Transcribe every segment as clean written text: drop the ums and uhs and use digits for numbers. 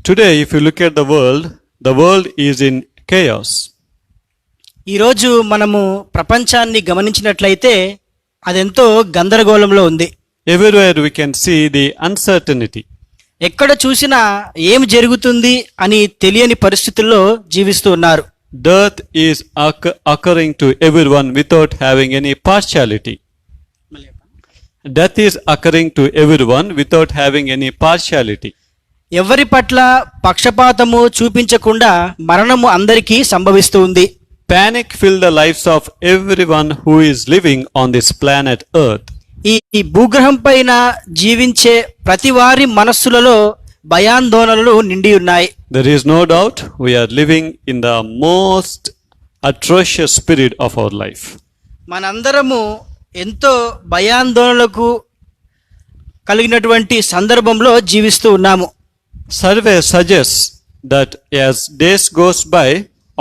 Today, if you look at the world is in chaos. ఈరోజు మనము ప్రపంచాన్ని గమనించినట్లయితే అదెంతో గందరగోళంలో ఉంది. Everywhere we can see the uncertainty. ఎక్కడ చూసినా ఏం జరుగుతుంది అని తెలియని పరిస్థితుల్లో జీవిస్తూ ఉన్నారు. Death is occurring to everyone without having any partiality. Death is occurring to everyone without having any partiality. ఎవరి పట్ల పక్షపాతము చూపించకుండా మరణము అందరికీ సంభవిస్తూ ఉంది. Panic filled the lives of everyone who is living on this planet Earth. ఈ భూగ్రహం పైన జీవించే ప్రతి వారి మనస్సులలో భయాందోళనలు నిండి ఉన్నాయి. There is no doubt we are living in the most atrocious period of our life. మనందరము ఎంతో భయాందోళనలకు కలిగినటువంటి సందర్భంలో జీవిస్తూ ఉన్నాము. Survey suggests that as days goes by,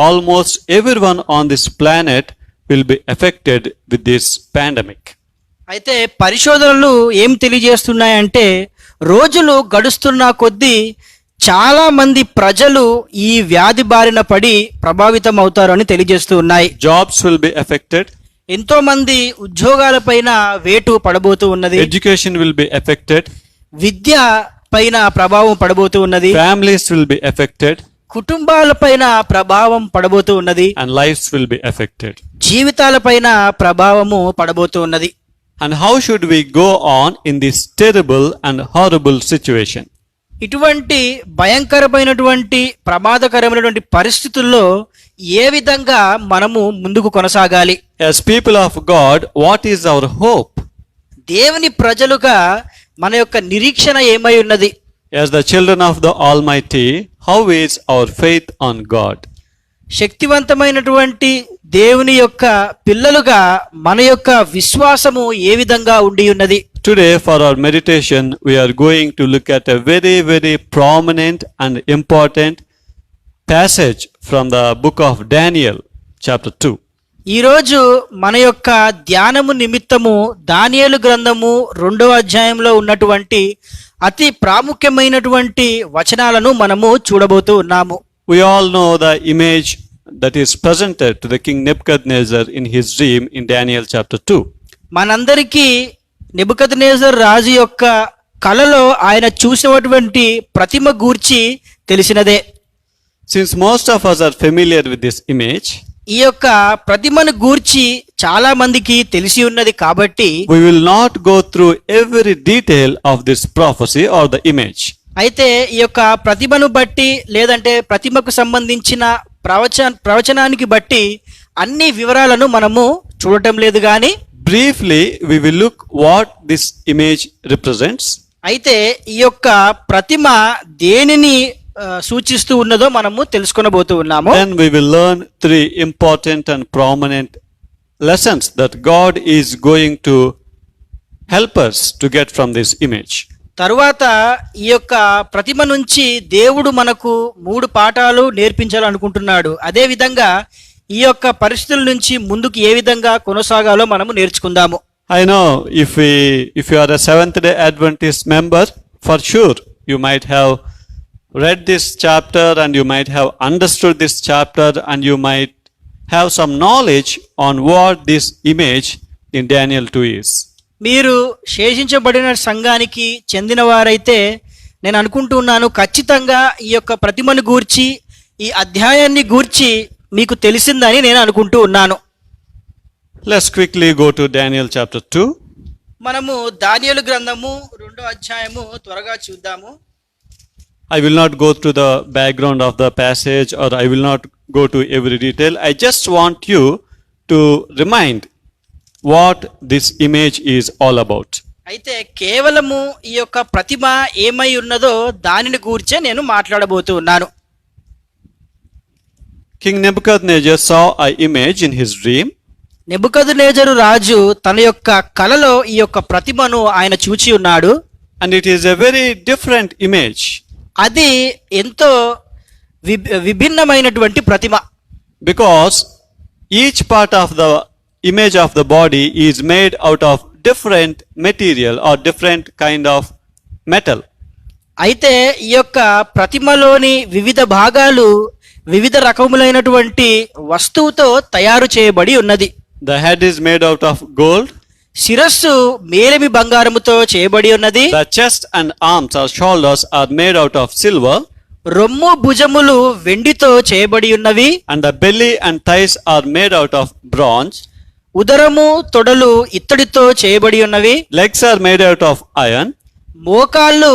almost everyone on this planet will be affected with this pandemic. అయితే పరిశోధనలు ఏం తెలియజేస్తున్నాయంటే రోజులు గడుస్తున్న కొద్దీ చాలా మంది ప్రజలు ఈ వ్యాధి బారిన పడి ప్రభావితం అవుతారు అని తెలియజేస్తూ ఉన్నాయి. Jobs will be affected. ఎంతో మంది ఉద్యోగాలపైన వేటు పడబోతూ ఉన్నది. Education will be affected. విద్య పైన ప్రభావం పడబోతూ ఉన్నది. Families will be affected. కుటుంబాలపైన ప్రభావం పడబోతూ ఉన్నది. And lives will be affected. జీవితాలపైన ప్రభావము పడబోతూ ఉన్నది. And how should we go on in this terrible and horrible situation? ఇటువంటి భయంకరమైనటువంటి ప్రమాదకరమైనటువంటి పరిస్థితుల్లో ఏ విధంగా మనము ముందుకు కొనసాగాలి? As people of God, what is our hope? దేవుని ప్రజలుగా మన యొక్క నిరీక్షణ ఏమై ఉన్నది? As the children of the Almighty, how is our faith on God? శక్తివంతమైనటువంటి దేవుని యొక్క పిల్లలుగా మన యొక్క విశ్వాసము ఏ విధంగా ఉండి ఉన్నది? Today for our meditation, we are going to look at a very, very prominent and important passage from the book of Daniel, chapter 2. ఈరోజు మన యొక్క ధ్యానము నిమిత్తము దానియేలు గ్రంథము 2వ అధ్యాయంలో ఉన్నటువంటి అతి ప్రాముఖ్యమైనటువంటి వచనాలను మనము చూడబోతూ ఉన్నాము. We all know the image that is presented to the king Nebuchadnezzar in his dream in Daniel chapter 2. మనందరికీ నెబుకద్నెజర్ రాజు యొక్క కలలో ఆయన చూసినటువంటి ప్రతిమ గూర్చి తెలిసినదే. Since most of us are familiar with this image, ఈ యొక్క ప్రతిమను గూర్చి చాలా మందికి తెలిసి ఉన్నది కాబట్టి we will not go through every detail of this prophecy or the image. అయితే ఈ యొక్క ప్రతిమను బట్టి లేదంటే ప్రతిమకు సంబంధించిన ప్రవచనానికి బట్టి అన్ని వివరాలను మనము చూడటం లేదు కానీ Briefly, we will look what this image represents. అయితే ఈ యొక్క ప్రతిమ దేనిని సూచిస్తూ ఉన్నదో మనము తెలుసుకొనబోతూ ఉన్నాము. Then we will learn 3 important and prominent lessons that God is going to help us to get from this image. తరువాత ఈ యొక్క ప్రతిమ నుంచి దేవుడు మనకు 3 పాఠాలు నేర్పించాలనుకుంటున్నాడు. అదే విధంగా ఈ యొక్క పరిస్థితుల నుంచి ముందుకు ఏ విధంగా కొనసాగాలో మనము నేర్చుకుందాము. I know if you are a Seventh-day Adventist member, for sure you might have read this chapter and you might have understood this chapter and you might have some knowledge on what this image in Daniel 2 is. మీరు శేషించబడిన సంఘానికి చెందిన వారైతే నేను అనుకుంటున్నాను ఖచ్చితంగా ఈ యొక్క ప్రతిమను గూర్చి ఈ అధ్యాయాన్ని గూర్చి మీకు తెలిసిందని నేను అనుకుంటూ ఉన్నాను. Let's quickly go to Daniel chapter 2. మనము దానియేలు గ్రంథము 2వ అధ్యాయము త్వరగా చూద్దాము. I will not go through the background of the passage or I will not go to every detail. I just want you to remind what this image is all about. అయితే కేవలము ఈ యొక్క ప్రతిమ ఏమై ఉన్నదో దానిని గూర్చే నేను మాట్లాడబోతూ ఉన్నాను. King Nebuchadnezzar saw an image in his dream. నెబుకద్నెజరు రాజు తన యొక్క కలలో ఈ యొక్క ప్రతిమను ఆయన చూచి ఉన్నాడు. And it is a very different image. అది ఎంతో విభిన్నమైనటువంటి ప్రతిమ. Because each part of the image of the body is made out of different material or different kind of metal. అయితే ఈ యొక్క ప్రతిమలోని వివిధ భాగాలు వివిధ రకములైనటువంటి వస్తువుతో తయారు చేయబడి ఉన్నది. The head is made out of gold. శిరస్సు మేలిమి బంగారముతో చేయబడి ఉన్నది. The chest and arms or shoulders are made out of silver. రొమ్ము భుజములు వెండితో చేయబడి ఉన్నవి. And the belly and thighs are made out of bronze. ఉదరము తొడలు ఇత్తడితో చేయబడి ఉన్నవి. Legs are made out of iron. మోకాళ్ళు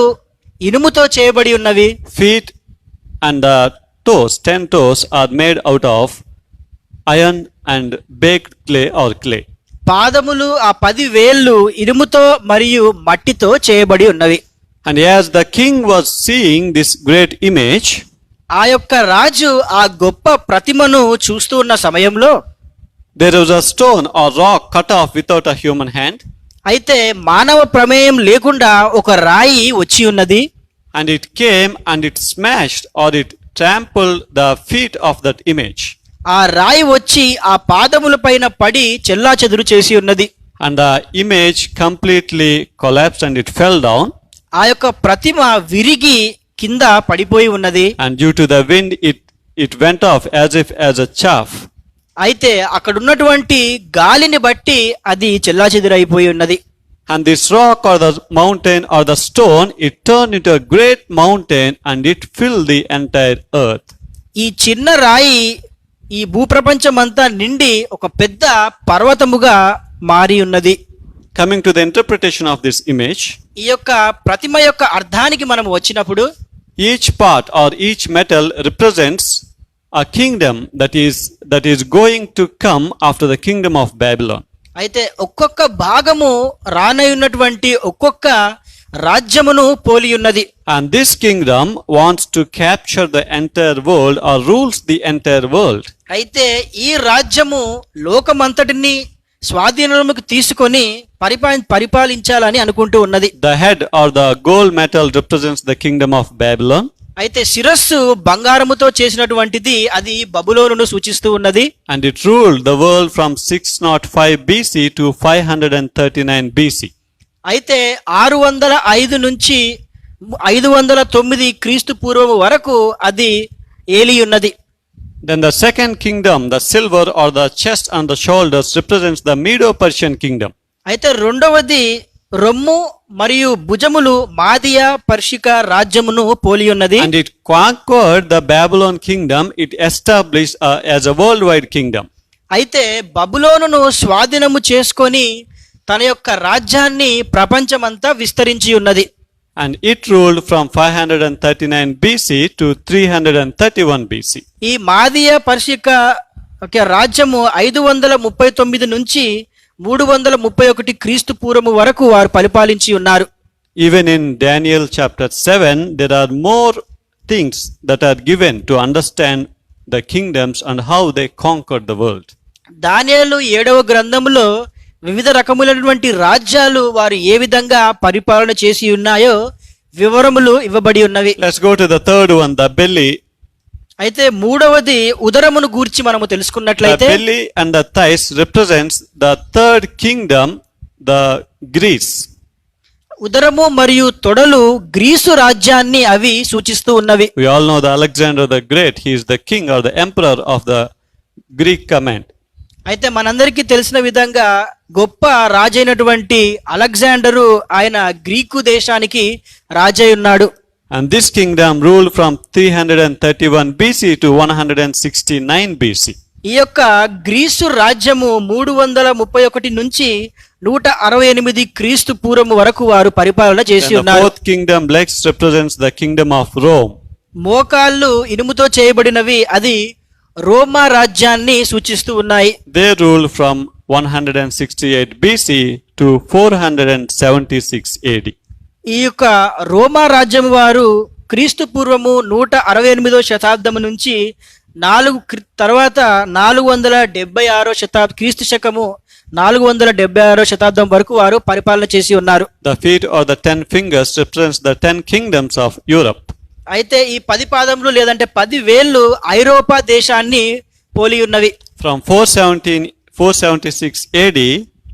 ఇనుముతో చేయబడి ఉన్నవి. Feet and the toes, 10 toes, are made out of iron and baked clay or clay. పాదములు ఆ 10 వేళ్ళు ఇనుముతో మరియు మట్టితో చేయబడి ఉన్నవి. And as the king was seeing this great image, ఆ యొక్క రాజు ఆ గొప్ప ప్రతిమను చూస్తూ ఉన్న సమయంలో there was a stone or rock cut off without a human hand, అయితే మానవ ప్రమేయం లేకుండా ఒక రాయి వచ్చి ఉన్నది. and it came and it smashed or it trampled the feet of that image. ఆ రాయి వచ్చి ఆ పాదముల పైన పడి చెల్లాచెదురు చేసి ఉన్నది. And the image completely collapsed and it fell down. ఆ యొక్క ప్రతిమ విరిగి కింద పడిపోయి ఉన్నది. And due to the wind, it went off as if as a chaff. అయితే అక్కడ ఉన్నటువంటి గాలిని బట్టి అది చెల్లాచెదురైపోయి ఉన్నది. And this rock or the mountain or the stone, it turned into a great mountain and it filled the entire earth. ఈ చిన్న రాయి ఈ భూప్రపంచమంతా నిండి ఒక పెద్ద పర్వతముగా మారి ఉన్నది. Coming to the interpretation of this image, ఈ యొక్క ప్రతిమ యొక్క అర్థానికి మనం వచ్చినప్పుడు each part or each metal represents a kingdom that is going to come after the kingdom of Babylon. అయితే ఒక్కొక్క భాగము రానయున్నటువంటి ఒక్కొక్క రాజ్యమును పోలి ఉన్నది. And this kingdom wants to capture the entire world or rules the entire world. అయితే ఈ రాజ్యము లోకమంతటిని స్వాధీనంలోకి తీసుకొని పరిపాలించాలని అనుకుంటూ ఉన్నది. The head or the gold metal represents the kingdom of Babylon. అయితే శిరస్సు బంగారముతో చేసినటువంటిది అది బబులోనును సూచిస్తూ ఉన్నది. And it ruled the world from 605 BC to 539 BC. అయితే 605 నుంచి 509 క్రీస్తు పూర్వము వరకు అది ఏలి ఉన్నది. Then the second kingdom, the silver or the chest and the shoulders, represents the Medo-Persian kingdom. అయితే రెండవది రొమ్ము మరియు భుజములు మాదియా పర్షిక రాజ్యమును పోలి ఉన్నది. And it conquered the Babylon kingdom. It established as a worldwide kingdom. అయితే బబులోనును స్వాధీనము చేసుకొని తన యొక్క రాజ్యాన్ని ప్రపంచమంతా విస్తరించి ఉన్నది. And it ruled from 539 BC to 331 BC. ఈ మాదియా పర్షిక రాజ్యము 539 నుంచి 331 క్రీస్తు పూర్వము వరకు వారు పరిపాలించి ఉన్నారు. Even in Daniel chapter 7, there are more things that are given to understand the kingdoms and how they conquered the world. దానియేలు 7వ గ్రంథములో వివిధ రకములైనటువంటి రాజ్యాలు వారు ఏ విధంగా పరిపాలన చేసి ఉన్నాయో వివరములు ఇవ్వబడి ఉన్నవి. Let's go to the third one, the belly. అయితే మూడవది ఉదరమును గూర్చి మనము The తెలుసుకున్నట్లయితే belly and the thighs represents the third kingdom, the Greece. ఉదరము మరియు తొడలు గ్రీసు రాజ్యాన్ని అవి సూచిస్తూ ఉన్నవి. We all know the Alexander the Great. He is the king or the emperor of the Greek command. అయితే మనందరికీ తెలిసిన విధంగా గొప్ప రాజైనటువంటి అలెగ్జాండరు ఆయన గ్రీకు దేశానికి రాజై ఉన్నాడు. And this kingdom ruled from 331 BC to 169 BC. ఈ యొక్క గ్రీసు రాజ్యము 331 నుంచి 168 క్రీస్తు పూర్వము వరకు వారు పరిపాలన చేసి And the ఉన్నారు. fourth kingdom, legs, represents the kingdom of Rome. మోకాళ్ళు ఇనుముతో చేయబడినవి అది రోమా రాజ్యాన్ని సూచిస్తూ ఉన్నాయి. They ruled from 168 BC to 476 AD. ఈ యొక్క రోమా రాజ్యం వారు క్రీస్తు పూర్వము 168వ శతాబ్దము నుంచి తర్వాత 476 క్రీస్తు శకము 476 శతాబ్దం వరకు వారు పరిపాలన చేసి ఉన్నారు. The feet or the 10 fingers represents the 10 kingdoms of Europe. అయితే ఈ 10 పాదములు లేదంటే 10 వేళ్ళు ఐరోపా దేశాన్ని పోలి ఉన్నవి. From 476 AD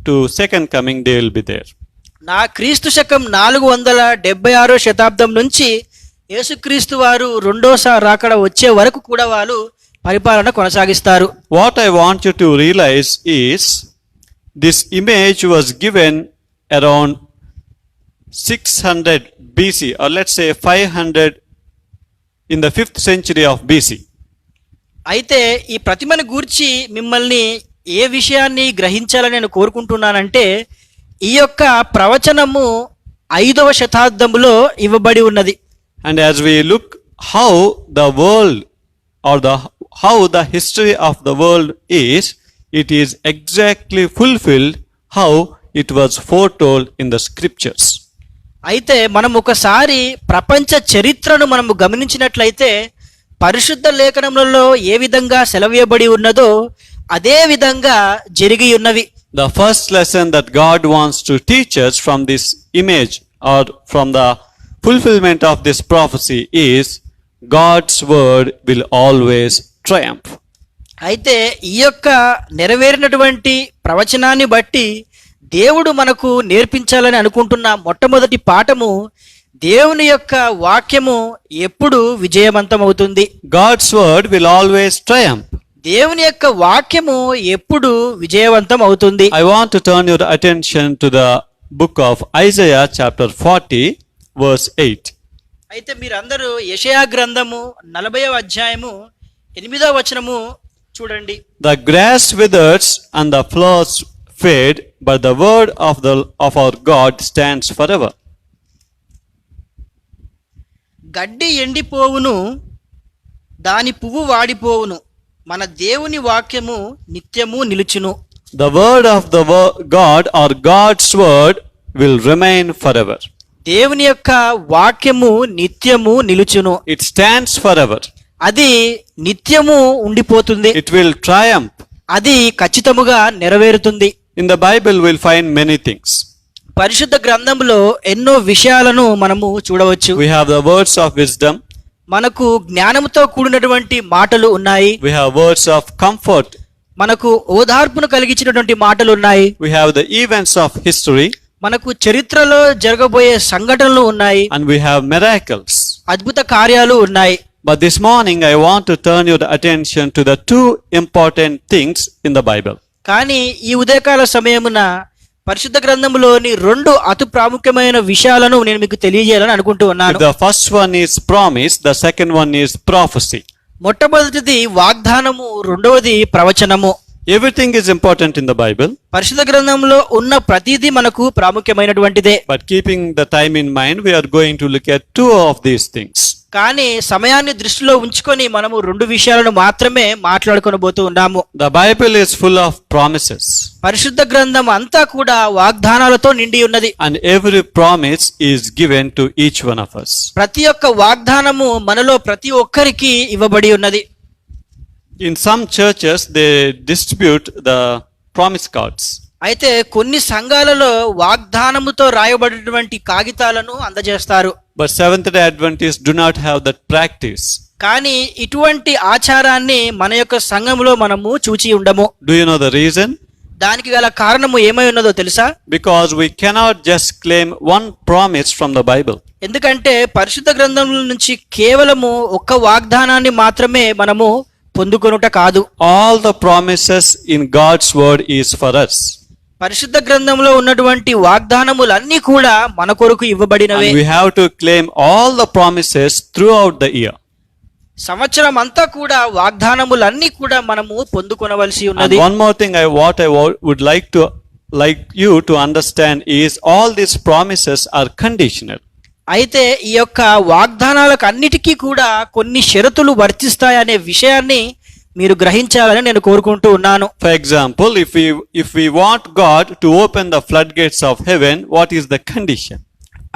to second coming, they will be there. నా క్రీస్తు శకం 476 శతాబ్దం నుంచి యేసుక్రీస్తు వారు రెండోసారి రాకడ వచ్చే వరకు కూడా వాళ్ళు పరిపాలన కొనసాగిస్తారు. What I want you to realize is this image was given around 600 BC, or let's say 500 in the 5th century of BC. అయితే ఈ ప్రతిమను గూర్చి మిమ్మల్ని ఏ విషయాన్ని గ్రహించాలని నేను కోరుకుంటున్నానంటే, ఈ యొక్క ప్రవచనము 5వ శతాబ్దంలో ఇవ్వబడి ఉన్నది. And as we look how the world or how the history of the world is, it is exactly fulfilled how it was foretold in the scriptures. అయితే మనం ఒకసారి ప్రపంచ చరిత్రను మనము గమనించినట్లయితే పరిశుద్ధ లేఖనములలో ఏ విధంగా సెలవీయబడి ఉన్నదో అదే విధంగా జరిగి ఉన్నవి. The first lesson that God wants to teach us from this image or from the fulfillment of this prophecy is God's word will always triumph. అయితే ఈ యొక్క నెరవేరినటువంటి ప్రవచనాన్ని బట్టి దేవుడు మనకు నేర్పించాలని అనుకుంటున్న మొట్టమొదటి పాఠము, దేవుని యొక్క వాక్యము ఎప్పుడు విజయవంతమవుతుంది. God's word will always triumph. దేవుని యొక్క వాక్యము ఎప్పుడు విజయవంతం అవుతుంది. I want to turn your attention to the book of Isaiah chapter 40 verse 8. అయితే మీరందరూ యెషయా గ్రంథము 40వ అధ్యాయము 8వ వచనము చూడండి. The grass withers and the flowers fade, but the word of our God stands forever. గడ్డి ఎండిపోవును, దాని పువ్వు వాడిపోవును, మన దేవుని వాక్యము నిత్యము నిలుచును. The word of the God or God's word will remain forever. దేవుని యొక్క వాక్యము నిత్యము నిలుచును. It stands forever. అది నిత్యము ఉండిపోతుంది. It will triumph. అది ఖచ్చితముగా నెరవేరుతుంది. In the Bible we'll find many things. పరిశుద్ధ గ్రంథంలో ఎన్నో విషయాలను మనము చూడవచ్చు. We have the words of wisdom. మనకు జ్ఞానముతో కూడినటువంటి మాటలు ఉన్నాయి. We have words of comfort. మనకు ఓదార్పును కలిగించినటువంటి మాటలు ఉన్నాయి. We have the events of history. మనకు చరిత్రలో జరగబోయే సంఘటనలు ఉన్నాయి. And we have miracles. అద్భుత కార్యాలు ఉన్నాయి. But this morning I want to turn your attention to the two important things in the Bible. కానీ ఈ ఉదయకాల సమయమున పరిశుద్ధ గ్రంథములోని 2 అతి ప్రాముఖ్యమైన విషయాలను నేను మీకు తెలియజేయాలని అనుకుంటూ ఉన్నాను. The first one is promise, the second one is prophecy. మొట్టమొదటిది వాగ్దానము, రెండవది ప్రవచనము. Everything is important in the Bible. పరిశుద్ధ గ్రంథంలో ఉన్న ప్రతిదీ మనకు ప్రాముఖ్యమైనటువంటిదే. But keeping the time in mind, we are going to look at two of these things. కానీ సమయాన్ని దృష్టిలో ఉంచుకొని మనము 2 విషయాలను మాత్రమే మాట్లాడుకొనబోతూ ఉన్నాము. The Bible is full of promises. పరిశుద్ధ గ్రంథం అంతా కూడా వాగ్దానాలతో నిండి ఉన్నది. And every promise is given to each one of us. ప్రతి ఒక్క వాగ్దానము మనలో ప్రతి ఒక్కరికి ఇవ్వబడి ఉన్నది. In some churches, they distribute the promise cards. అయితే కొన్ని సంఘాలలో వాగ్దానముతో రాయబడినటువంటి కాగితాలను అందజేస్తారు. But Seventh-day Adventists do not have that practice. కానీ ఇటువంటి ఆచారాన్ని మన యొక్క సంఘంలో మనము చూచి ఉండము. Do you know the reason? దానికి గల కారణము ఏమై ఉన్నదో తెలుసా? Because we cannot just claim one promise from the Bible. ఎందుకంటే పరిశుద్ధ గ్రంథం నుంచి కేవలము ఒక్క వాగ్దానాన్ని మాత్రమే మనము పొందుకొనుట కాదు. All the promises in God's word is for us. పరిశుద్ధ గ్రంథంలో ఉన్నటువంటి వాగ్దానములన్నీ కూడా మన కొరకు ఇవ్వబడినవే. And we have to claim all the promises throughout the year. సంవత్సరం అంతా కూడా వాగ్దానములన్నీ కూడా మనము పొందుకొనవలసి And ఉన్నది. one more thing I would like you to understand is all these promises are conditional. అయితే ఈ యొక్క వాగ్దానాలకు అన్నిటికీ కూడా కొన్ని షరతులు వర్తిస్తాయనే విషయాన్ని మీరు గ్రహించాలని నేను కోరుకుంటూ ఉన్నాను. For example, if we want God to open the floodgates of heaven, what is the condition?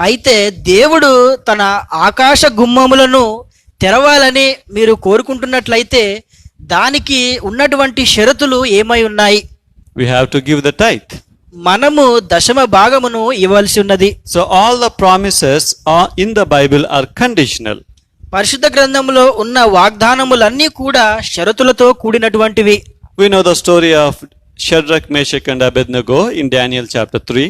అయితే దేవుడు తన ఆకాశ గుమ్మములను తెరవాలని మీరు కోరుకుంటున్నట్లయితే దానికి ఉన్నటువంటి షరతులు ఏమై ఉన్నాయి? We have to give the tithe. మనము దశమ భాగమును ఇవ్వాల్సి ఉన్నది. So all the promises are in the Bible are conditional. పరిశుద్ధ గ్రంథంలో ఉన్న వాగ్దానములన్నీ కూడా షరతులతో కూడినటువంటివి. We know the story of Shadrach, Meshach and Abednego in Daniel chapter 3.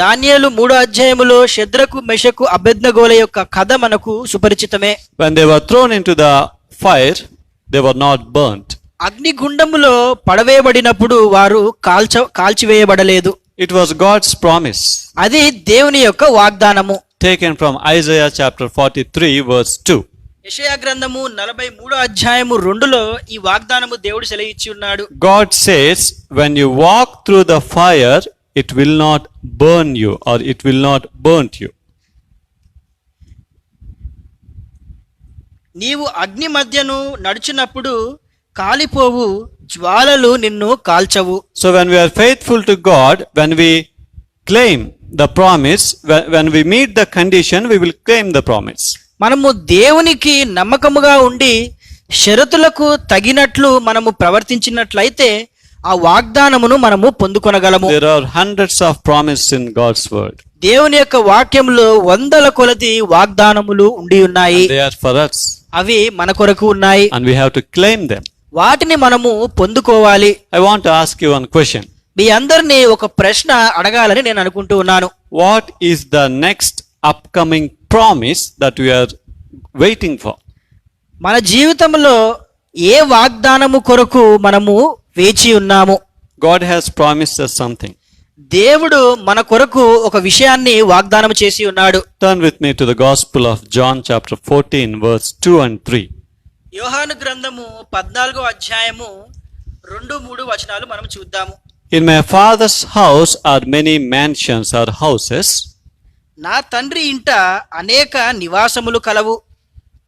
దానియేలు 3వ అధ్యాయములో షద్రకు మెషకు అబేద్నెగోల యొక్క కథ మనకు సుపరిచితమే. When they were thrown into the fire, they were not burnt. అగ్నిగుండములో పడవేయబడినప్పుడు వారు కాల్చివేయబడలేదు. It was God's promise, అది దేవుని యొక్క వాగ్దానము. taken from Isaiah chapter 43 verse 2. యెషయా గ్రంథము 43వ అధ్యాయము 2లో ఈ వాగ్దానము దేవుడు సెలవిచ్చి ఉన్నాడు. God says, when you walk through the fire, it will not burn you, or it will not burnt you. నీవు అగ్ని మధ్యను నడుచున్నప్పుడు కాలిపోవు, జ్వాలలు నిన్ను కాల్చవు. So when we are faithful to God, when we claim the promise, when we meet the condition, we will claim the promise. మనము దేవునికి నమ్మకముగా ఉండి షరతులకు తగినట్లు మనము ప్రవర్తించినట్లయితే ఆ వాగ్దానమును మనము పొందుకొనగలము. There are hundreds of promises in God's word. దేవుని యొక్క వాక్యంలో వందల కొలది వాగ్దానములు ఉండి ఉన్నాయి. They are for us, అవి మన కొరకు ఉన్నాయి. and we have to claim them. వాటిని మనము పొందుకోవాలి. I want to ask you one question. మీ అందరినీ ఒక ప్రశ్న అడగాలని నేను అనుకుంటూ ఉన్నాను. What is the next upcoming promise that we are waiting for? మన జీవితంలో ఏ వాగ్దానము కొరకు మనము వేచి ఉన్నాము? God has promised us something. దేవుడు మన కొరకు ఒక విషయాన్ని వాగ్దానం చేసి ఉన్నాడు. Turn with me to the Gospel of John chapter 14 verse 2 and 3. యోహాను గ్రంథము 14వ అధ్యాయము 2-3 వచనాలు మనం చూద్దాము. In my Father's house are many mansions or houses. నా తండ్రి ఇంట అనేక నివాసములు కలవు.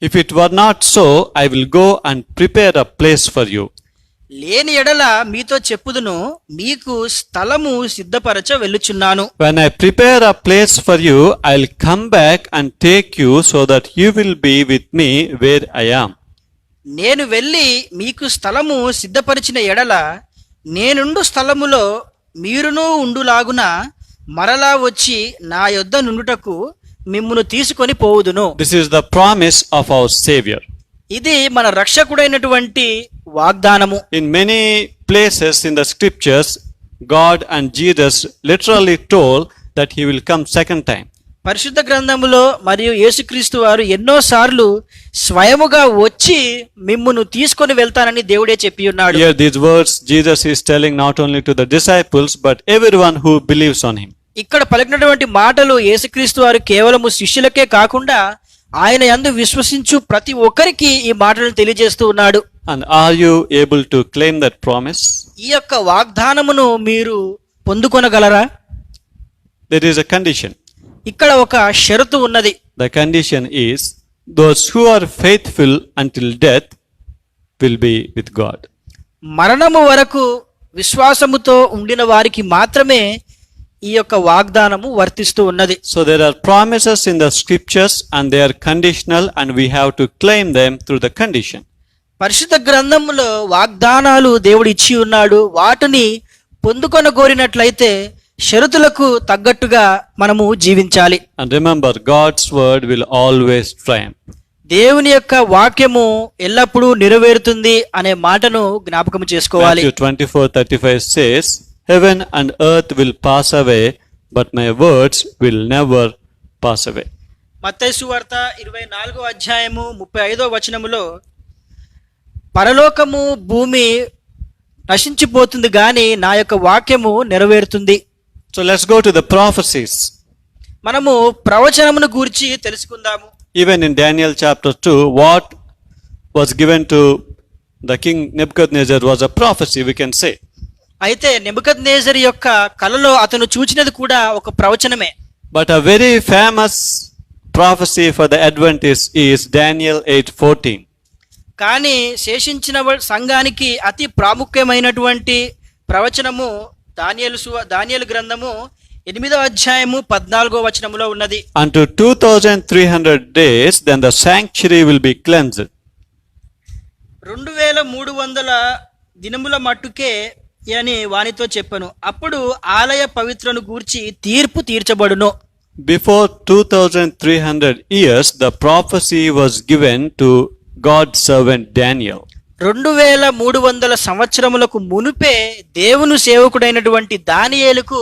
If it were not so, I will go and prepare a place for you. లేని ఎడల మీతో చెప్పుదును, మీకు స్థలము సిద్ధపరచ వెళ్ళుచున్నాను. When I prepare a place for you, I'll come back and take you so that you will be with me where I am. నేను వెళ్ళి మీకు స్థలము సిద్ధపరిచిన ఎడల నేనుండు స్థలములో మీరును ఉండులాగున మరలా వచ్చి నా యొద్ద నుండుటకు మిమ్మును తీసుకొని పోవుదును. This is the promise of our Savior. ఇది మన రక్షకుడైనటువంటి వాగ్దానము. In many places in the scriptures, God and Jesus literally told that he will come second time. పరిశుద్ధ గ్రంథములో మరియు యేసుక్రీస్తు వారు ఎన్నోసార్లు స్వయముగా వచ్చి మిమ్మును తీసుకొని వెళ్తానని దేవుడే చెప్పి ఉన్నాడు. Here these words Jesus is telling not only to the disciples but everyone who believes on him. ఇక్కడ పలికినటువంటి మాటలు యేసుక్రీస్తు వారు కేవలము శిష్యులకే కాకుండా ఆయన యందు విశ్వసించు ప్రతి ఒక్కరికి ఈ మాటలను తెలియజేస్తూ ఉన్నాడు. And are you able to claim that promise? ఈ యొక్క వాగ్దానమును మీరు పొందుకొనగలరా? There is a condition. ఇక్కడ ఒక షరతు ఉన్నది. The condition is those who are faithful until death will be with God. మరణము వరకు విశ్వాసముతో ఉండిన వారికి మాత్రమే ఈ యొక్క వాగ్దానము వర్తిస్తూ ఉన్నది. So there are promises in the scriptures and they are conditional and we have to claim them through the condition. పరిశుద్ధ గ్రంథములో వాగ్దానాలు దేవుడు ఇచ్చి ఉన్నాడు. వాటిని పొందుకొనగోరినట్లయితే షరతులకు తగ్గట్టుగా మనము జీవించాలి. And remember, God's word will always triumph. దేవుని యొక్క వాక్యము ఎల్లప్పుడూ నెరవేరుతుంది అనే మాటను జ్ఞాపకం చేసుకోవాలి. Matthew 24:35 says, Heaven and earth will pass away, but my words will never pass away. మత్తయి సువార్త 24వ అధ్యాయము 35వ వచనములో పరలోకము భూమి నశించిపోతుంది గాని నా యొక్క వాక్యము నెరవేరుతుంది. So let's go to the prophecies. మనము ప్రవచనమును గూర్చి తెలుసుకుందాము. Even in Daniel chapter 2, what was given to the king Nebuchadnezzar was a prophecy, we can say. అయితే నెబుకద్నెజరు యొక్క కలలో అతను చూచినది కూడా ఒక ప్రవచనమే. But a very famous prophecy for the Adventists is Daniel 8:14. కానీ శేషించిన సంఘానికి అతి ప్రాముఖ్యమైనటువంటి ప్రవచనము దానియేలు గ్రంథము 8వ అధ్యాయము 14వ వచనములో ఉన్నది. Unto 2300 days, then the sanctuary will be cleansed. 2300 దినముల మట్టుకే అని వానితో చెప్పను. అప్పుడు ఆలయ పవిత్రను గూర్చి తీర్పు తీర్చబడును. Before 2300 years, the prophecy was given to God's servant Daniel. 2300 సంవత్సరములకు మునుపే దేవుని సేవకుడైనటువంటి దానియేలుకు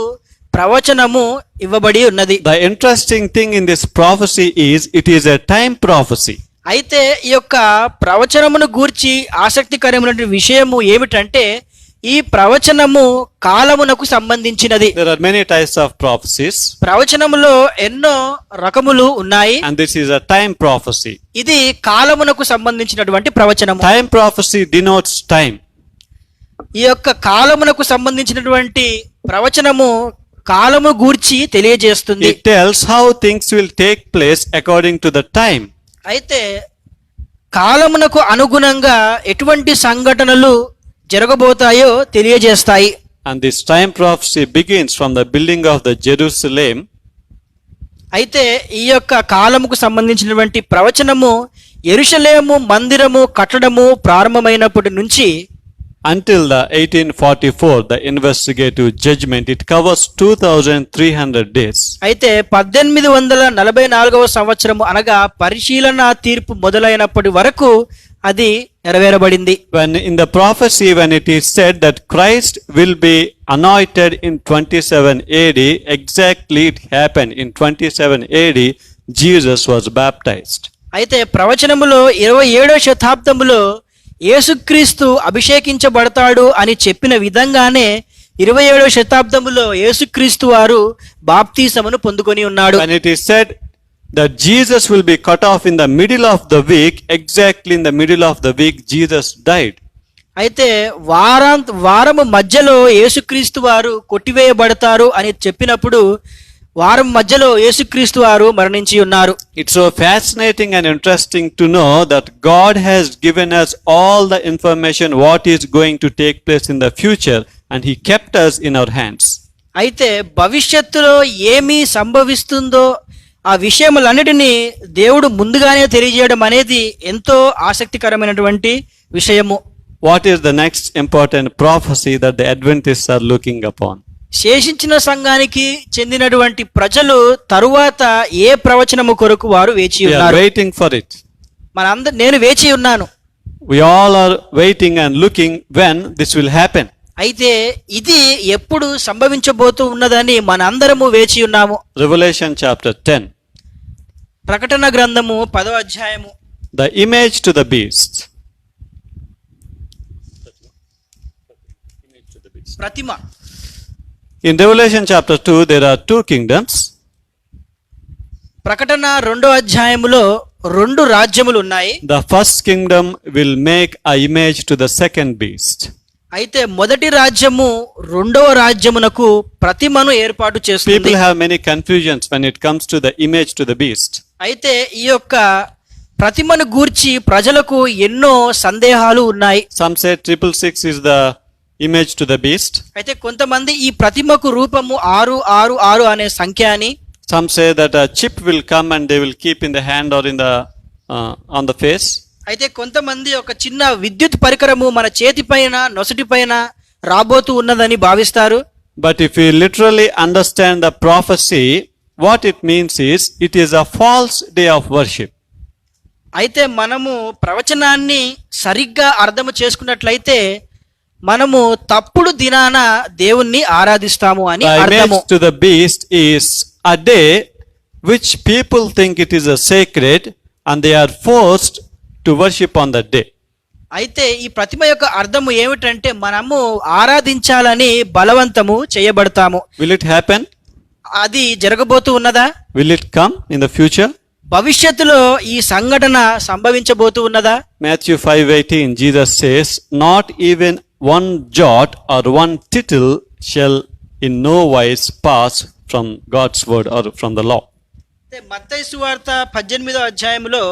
ప్రవచనము ఇవ్వబడి ఉన్నది. The interesting thing in this prophecy is it is a time prophecy. అయితే ఈ యొక్క ప్రవచనమును గూర్చి ఆసక్తికరమైన విషయము ఏమిటంటే ఈ ప్రవచనము కాలమునకు సంబంధించినది. There are many types of prophecies, ప్రవచనములో ఎన్నో రకములు ఉన్నాయి. and this is a time prophecy. ఇది కాలమునకు సంబంధించినటువంటి ప్రవచనము. Time prophecy denotes time. ఈ యొక్క కాలమునకు సంబంధించినటువంటి ప్రవచనము కాలము గూర్చి తెలియజేస్తుంది. It tells how things will take place according to the time. అయితే కాలమునకు అనుగుణంగా ఎటువంటి సంఘటనలు జరగబోతాయో తెలియజేస్తాయి. And this time prophecy begins from the building of the Jerusalem. అయితే ఈ యొక్క కాలముకు సంబంధించినటువంటి ప్రవచనము యెరూషలేము మందిరము కట్టడము ప్రారంభమైనప్పటి నుంచి Until the 1844, the investigative judgment, it covers 2,300 days. అయితే 1844వ సంవత్సరము అనగా పరిశీలన తీర్పు మొదలైనప్పటి వరకు అది నెరవేరబడింది. When in the prophecy, when it is said that Christ will be anointed in 27 AD, exactly it happened. In 27 AD, Jesus was baptized. అయితే ప్రవచనములో 27వ శతాబ్దములో యేసుక్రీస్తు అభిషేకించబడతాడు అని చెప్పిన విధంగానే 27వ శతాబ్దములో యేసుక్రీస్తు వారు బాప్తీసమును పొందుకొని ఉన్నాడు. When it is said that Jesus will be cut off in the middle of the week, exactly in the middle of the week, Jesus died. అయితే వారము మధ్యలో యేసుక్రీస్తు వారు కొట్టివేయబడతారు అని చెప్పినప్పుడు వారం మధ్యలో యేసుక్రీస్తు వారు మరణించి ఉన్నారు. It's so fascinating and interesting to know that God has given us all the information what is going to take place in the future, and He kept us in our hands. అయితే భవిష్యత్తులో ఏమి సంభవిస్తుందో ఆ విషయములన్నిటినీ దేవుడు ముందుగానే తెలియజేయడం అనేది ఎంతో ఆసక్తికరమైనటువంటి విషయము. What is the next important prophecy that the Adventists are looking upon? శేషించిన సంఘానికి చెందినటువంటి ప్రజలు తరువాత ఏ ప్రవచనము కొరకు వారు వేచి We are ఉన్నారు? waiting for it. నేను వేచి ఉన్నాను. We all are waiting and looking when this will happen. అయితే ఇది ఎప్పుడు సంభవించబోతూ ఉన్నదని మనందరము వేచి ఉన్నాము. Revelation chapter 10. ప్రకటన గ్రంథము 10వ అధ్యాయము. The image to the beast. Pratima. In Revelation chapter 2, there are two kingdoms. ప్రకటన 2వ అధ్యాయములో రెండు రాజ్యములు ఉన్నాయి. The first kingdom will make a image to the second beast. అయితే మొదటి రాజ్యము రెండవ రాజ్యమునకు ప్రతిమను ఏర్పాటు చేస్తుంది. People have many confusions when it comes to the image to the beast. అయితే ఈ యొక్క ప్రతిమను గూర్చి ప్రజలకు ఎన్నో సందేహాలు ఉన్నాయి. Some say 666 is the image to the beast. అయితే కొంతమంది ఈ ప్రతిమకు రూపము 666 అనే సంఖ్య అని, Some say that a chip will come and they will keep in the hand or in the on the face. అయితే కొంతమంది ఒక చిన్న విద్యుత్ పరికరము మన చేతి పైన నొసటి పైన రాబోతూ ఉన్నదని భావిస్తారు. But if we literally understand the prophecy, what it means is it is a false day of worship. అయితే మనము ప్రవచనాన్ని సరిగ్గా అర్థము చేసుకున్నట్లయితే మనము తప్పుడు దినాన దేవుణ్ణి ఆరాధిస్తాము అని The అర్థము. image to the beast is a day which people think it is a sacred and they are forced to worship on that day. అయితే ఈ ప్రతిమ యొక్క అర్థము ఏమిటంటే మనము ఆరాధించాలని బలవంతము చేయబడతాము. Will it happen? అది జరగబోతూ ఉన్నదా? Will it come in the future? భవిష్యత్తులో ఈ సంఘటన సంభవించబోతూ ఉన్నదా? Matthew 5:18, Jesus says, "Not even one jot or one tittle shall in no wise pass from God's word or from the law." మత్తయి సువార్త 18వ అధ్యాయములో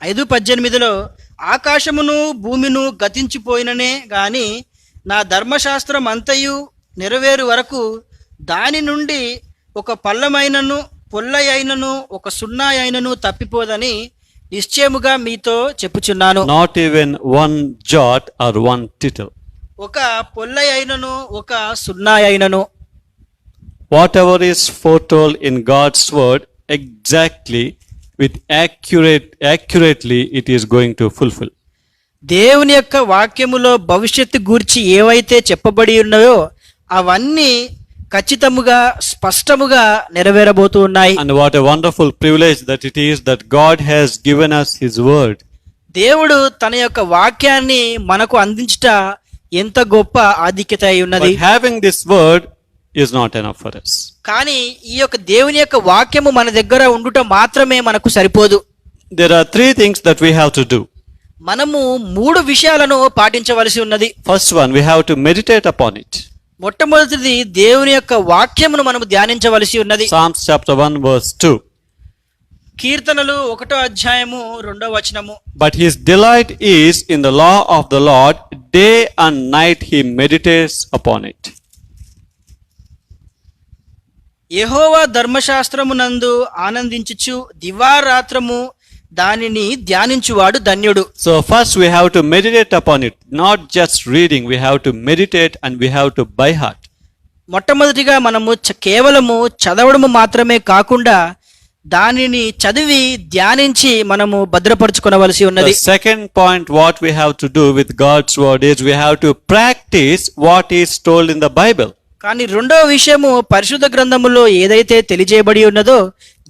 5:18 ఆకాశమును భూమిను గతించిపోయిననే గాని నా ధర్మశాస్త్రం అంతయు నెరవేరు వరకు దాని నుండి ఒక పల్లమైనను పొల్లయైనను ఒక సున్నాయైనను తప్పిపోదని నిశ్చయముగా మీతో చెప్పుచున్నాను. Not even one jot or one tittle. ఒక పొల్లయైనను ఒక సున్నాయైనను. Whatever is foretold in God's word, exactly with accurately it is going to fulfill. దేవుని యొక్క వాక్యములో భవిష్యత్తు గూర్చి ఏవైతే చెప్పబడి ఉన్నాయో అవన్నీ ఖచ్చితముగా స్పష్టముగా నెరవేరబోతూ ఉన్నాయి. And what a wonderful privilege that it is that God has given us His word. దేవుడు తన యొక్క వాక్యాన్ని మనకు అందించుట ఎంత గొప్ప ఆధిక్యత అయి ఉన్నది. But having this word is not enough for us. కానీ ఈ యొక్క దేవుని యొక్క వాక్యము మన దగ్గర ఉండుట మాత్రమే మనకు సరిపోదు. There are three things that we have to do. మనము 3 విషయాలను పాటించవలసి ఉన్నది. First one, we have to meditate upon it. మొట్టమొదటిది దేవుని యొక్క వాక్యమును మనము ధ్యానించవలసి ఉన్నది. Psalms chapter 1 verse 2. కీర్తనలు 1వ అధ్యాయము 2వ వచనము. But his delight is in the law of the Lord, day and night he meditates upon it. యెహోవా ధర్మశాస్త్రమునందు ఆనందించుచు దివారాత్రము దానిని ధ్యానించువాడు ధన్యుడు. So first we have to meditate upon it, not just reading, we have to meditate and we have to by heart. మొట్టమొదటిగా మనము కేవలము చదవడము మాత్రమే కాకుండా దానిని చదివి ధ్యానించి మనము భద్రపరచుకొనవలసి ఉన్నది. The second point what we have to do with God's word is we have to practice what is told in the Bible. కానీ రెండవ విషయము పరిశుద్ధ గ్రంథములో ఏదైతే తెలియజేయబడి ఉన్నదో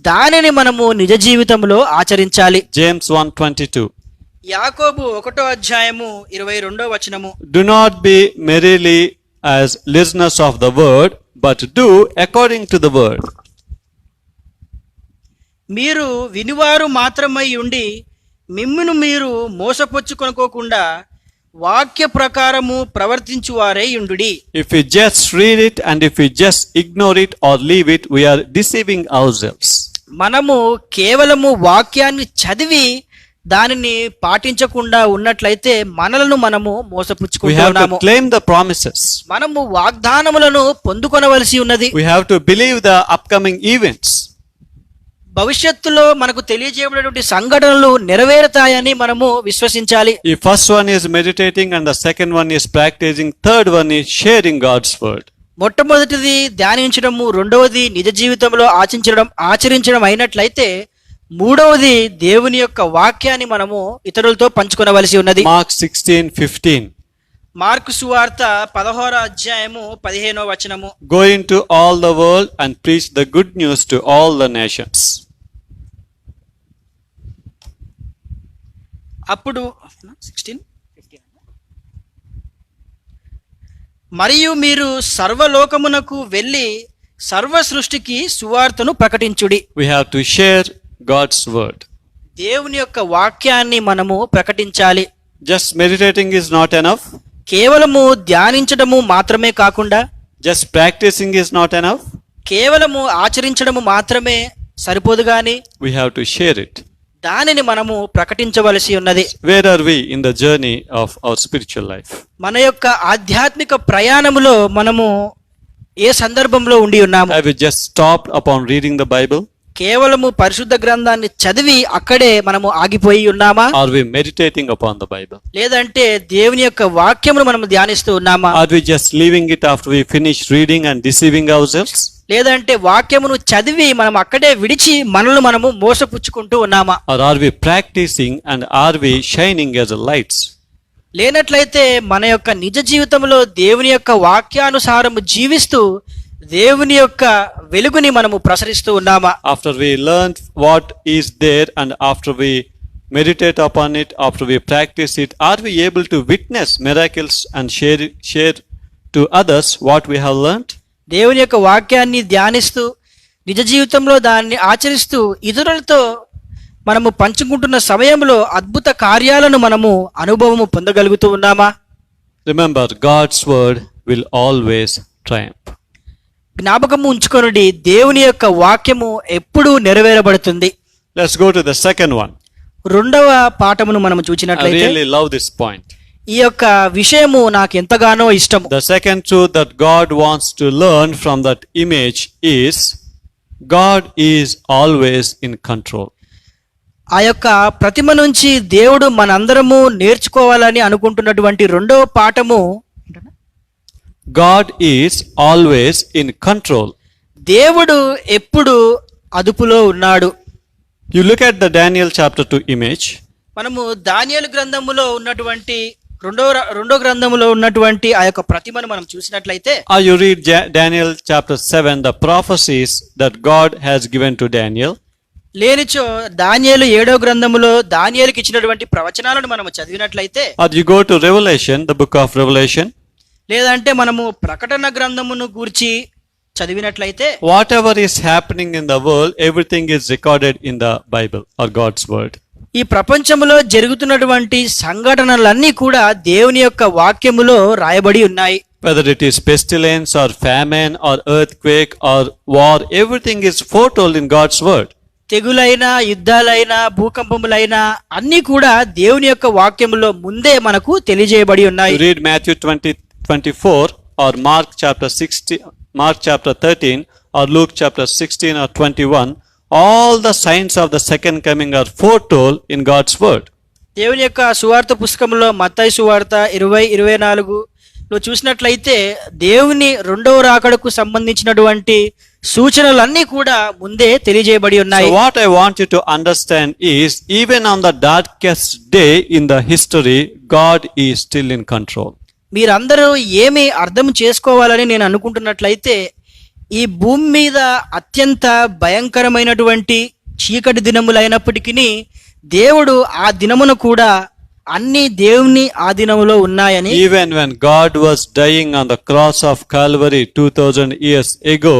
దానిని మనము నిజ జీవితంలో ఆచరించాలి. James 1:22. యాకోబు 1వ అధ్యాయము 22వ వచనము. Do not be merely as listeners of the word, but do according to the word. మీరు వినివారు మాత్రమై ఉండి మిమ్మును మీరు మోసపుచ్చుకొనుకోకుండా వాక్య ప్రకారము ప్రవర్తించువారై ఉండుడి. If we just read it and if we just ignore it or leave it, we are deceiving ourselves. మనము కేవలము వాక్యాన్ని చదివి దానిని పాటించకుండా ఉన్నట్లయితే మనలను మనము We have మోసపుచ్చుకుంటున్నాము. to claim the promises. మనము వాగ్దానములను పొందుకొనవలసి ఉన్నది. We have to believe the upcoming events. భవిష్యత్తులో మనకు తెలియజేయబడినటువంటి సంఘటనలు నెరవేరుతాయని మనము విశ్వసించాలి. If first one is meditating and the second one is practicing, third one is sharing God's word. మొట్టమొదటిది ధ్యానించడము, రెండవది నిజ జీవితంలో ఆచరించడం అయినట్లయితే మూడవది దేవుని యొక్క వాక్యాన్ని మనము ఇతరులతో పంచుకొనవలసి ఉన్నది. Mark 16:15. మార్కు సువార్త 16వ అధ్యాయము 15వ వచనము. Go into all the world and preach the good news to all the nations. అప్పుడు 16 మరియు మీరు సర్వలోకమునకు వెళ్ళి సర్వ సృష్టికి సువార్తను ప్రకటించుడి. We have to share God's word. దేవుని యొక్క వాక్యాన్ని మనము ప్రకటించాలి. Just meditating is not enough. కేవలము ధ్యానించడము మాత్రమే కాకుండా, Just practicing is not enough. కేవలము ఆచరించడము మాత్రమే సరిపోదు గాని We have to share it. దానిని మనము ప్రకటించవలసి ఉన్నది. Where are we in the journey of our spiritual life? మన యొక్క ఆధ్యాత్మిక ప్రయాణములో మనము ఏ సందర్భంలో ఉండి ఉన్నాము? Have we just stopped upon reading the Bible? కేవలము పరిశుద్ధ గ్రంథాన్ని చదివి అక్కడే మనము ఆగిపోయి ఉన్నామా? Are we meditating upon the Bible? లేదంటే దేవుని యొక్క వాక్యమును మనము ధ్యానిస్తూ ఉన్నామా? Are we just leaving it after we finish reading and deceiving ourselves? లేదంటే వాక్యమును చదివి మనం అక్కడే విడిచి మనల్ని మనము మోసపుచ్చుకుంటూ ఉన్నామా? Or are we practicing and are we shining as lights? లేనట్లయితే మన యొక్క నిజ జీవితంలో దేవుని యొక్క వాక్యానుసారము జీవిస్తూ దేవుని యొక్క వెలుగుని మనము ప్రసరిస్తూ ఉన్నామా? After we learned what is there and after we meditate upon it, after we practice it, are we able to witness miracles and share to others what we have learned? దేవుని యొక్క వాక్యాన్ని ధ్యానిస్తూ నిజ జీవితంలో దాన్ని ఆచరిస్తూ ఇతరులతో మనము పంచుకుంటున్న సమయంలో అద్భుత కార్యాలను మనము అనుభవము పొందగలుగుతూ ఉన్నామా? Remember, God's word will always triumph. జ్ఞాపకము ఉంచుకొనుడి, దేవుని యొక్క వాక్యము ఎప్పుడూ నెరవేరబడుతుంది. Let's go to the second one. రెండవ పాఠమును మనము I చూసినట్లయితే really love this point. ఈ యొక్క విషయము నాకు ఎంతగానో ఇష్టము. The second truth that God wants to learn from that image is God is always in control. ఆ యొక్క ప్రతిమ నుంచి దేవుడు మనందరము నేర్చుకోవాలని అనుకుంటున్నటువంటి రెండవ పాఠము God is always in control. దేవుడు ఎప్పుడు అదుపులో ఉన్నాడు. You look at the Daniel chapter 2 image. మనము దానియేలు గ్రంథములో ఉన్నటువంటి రెండో గ్రంథములో ఉన్నటువంటి ఆ యొక్క ప్రతిమను మనం చూసినట్లయితే, or you read Daniel chapter 7, the prophecies that God has given to Daniel, లేనిచో దానియేలు 7వ గ్రంథములో దానియేలుకి ఇచ్చినటువంటి ప్రవచనాలను మనం చదివినట్లయితే, or you go to Revelation, the book of Revelation, లేదంటే మనము ప్రకటన గ్రంథమును గూర్చి చదివినట్లయితే, whatever is happening in the world, everything is recorded in the Bible or God's word. ఈ ప్రపంచములో జరుగుతున్నటువంటి సంఘటనలన్నీ కూడా దేవుని యొక్క వాక్యములో రాయబడి ఉన్నాయి. Whether it is pestilence or famine or earthquake or war, everything is foretold in God's word. తెగులైనా, యుద్ధాలైనా, భూకంపములైనా అన్నీ కూడా దేవుని యొక్క వాక్యములో ముందే మనకు తెలియజేయబడి ఉన్నాయి. You read Matthew 20:24 or Mark chapter 16, Mark chapter 13 or Luke chapter 16 or 21, all the signs of the second coming are foretold in God's word. దేవుని యొక్క సువార్త పుస్తకంలో మత్తయి సువార్త 20:24లో చూసినట్లయితే దేవుని రెండవ రాకడకు సంబంధించినటువంటి సూచనలన్నీ కూడా ముందే తెలియజేయబడి ఉన్నాయి. So what I want you to understand is, even on the darkest day in the history, God is still in control. మీరందరూ ఏమి అర్థం చేసుకోవాలని నేను అనుకుంటున్నట్లయితే, ఈ భూమి మీద అత్యంత భయంకరమైనటువంటి చీకటి దినములైనప్పటికీ దేవుడు ఆ దినమును కూడా అన్ని దేవుని ఆధీనములో ఉన్నాయని, Even when God was dying on the cross of Calvary 2000 years ago,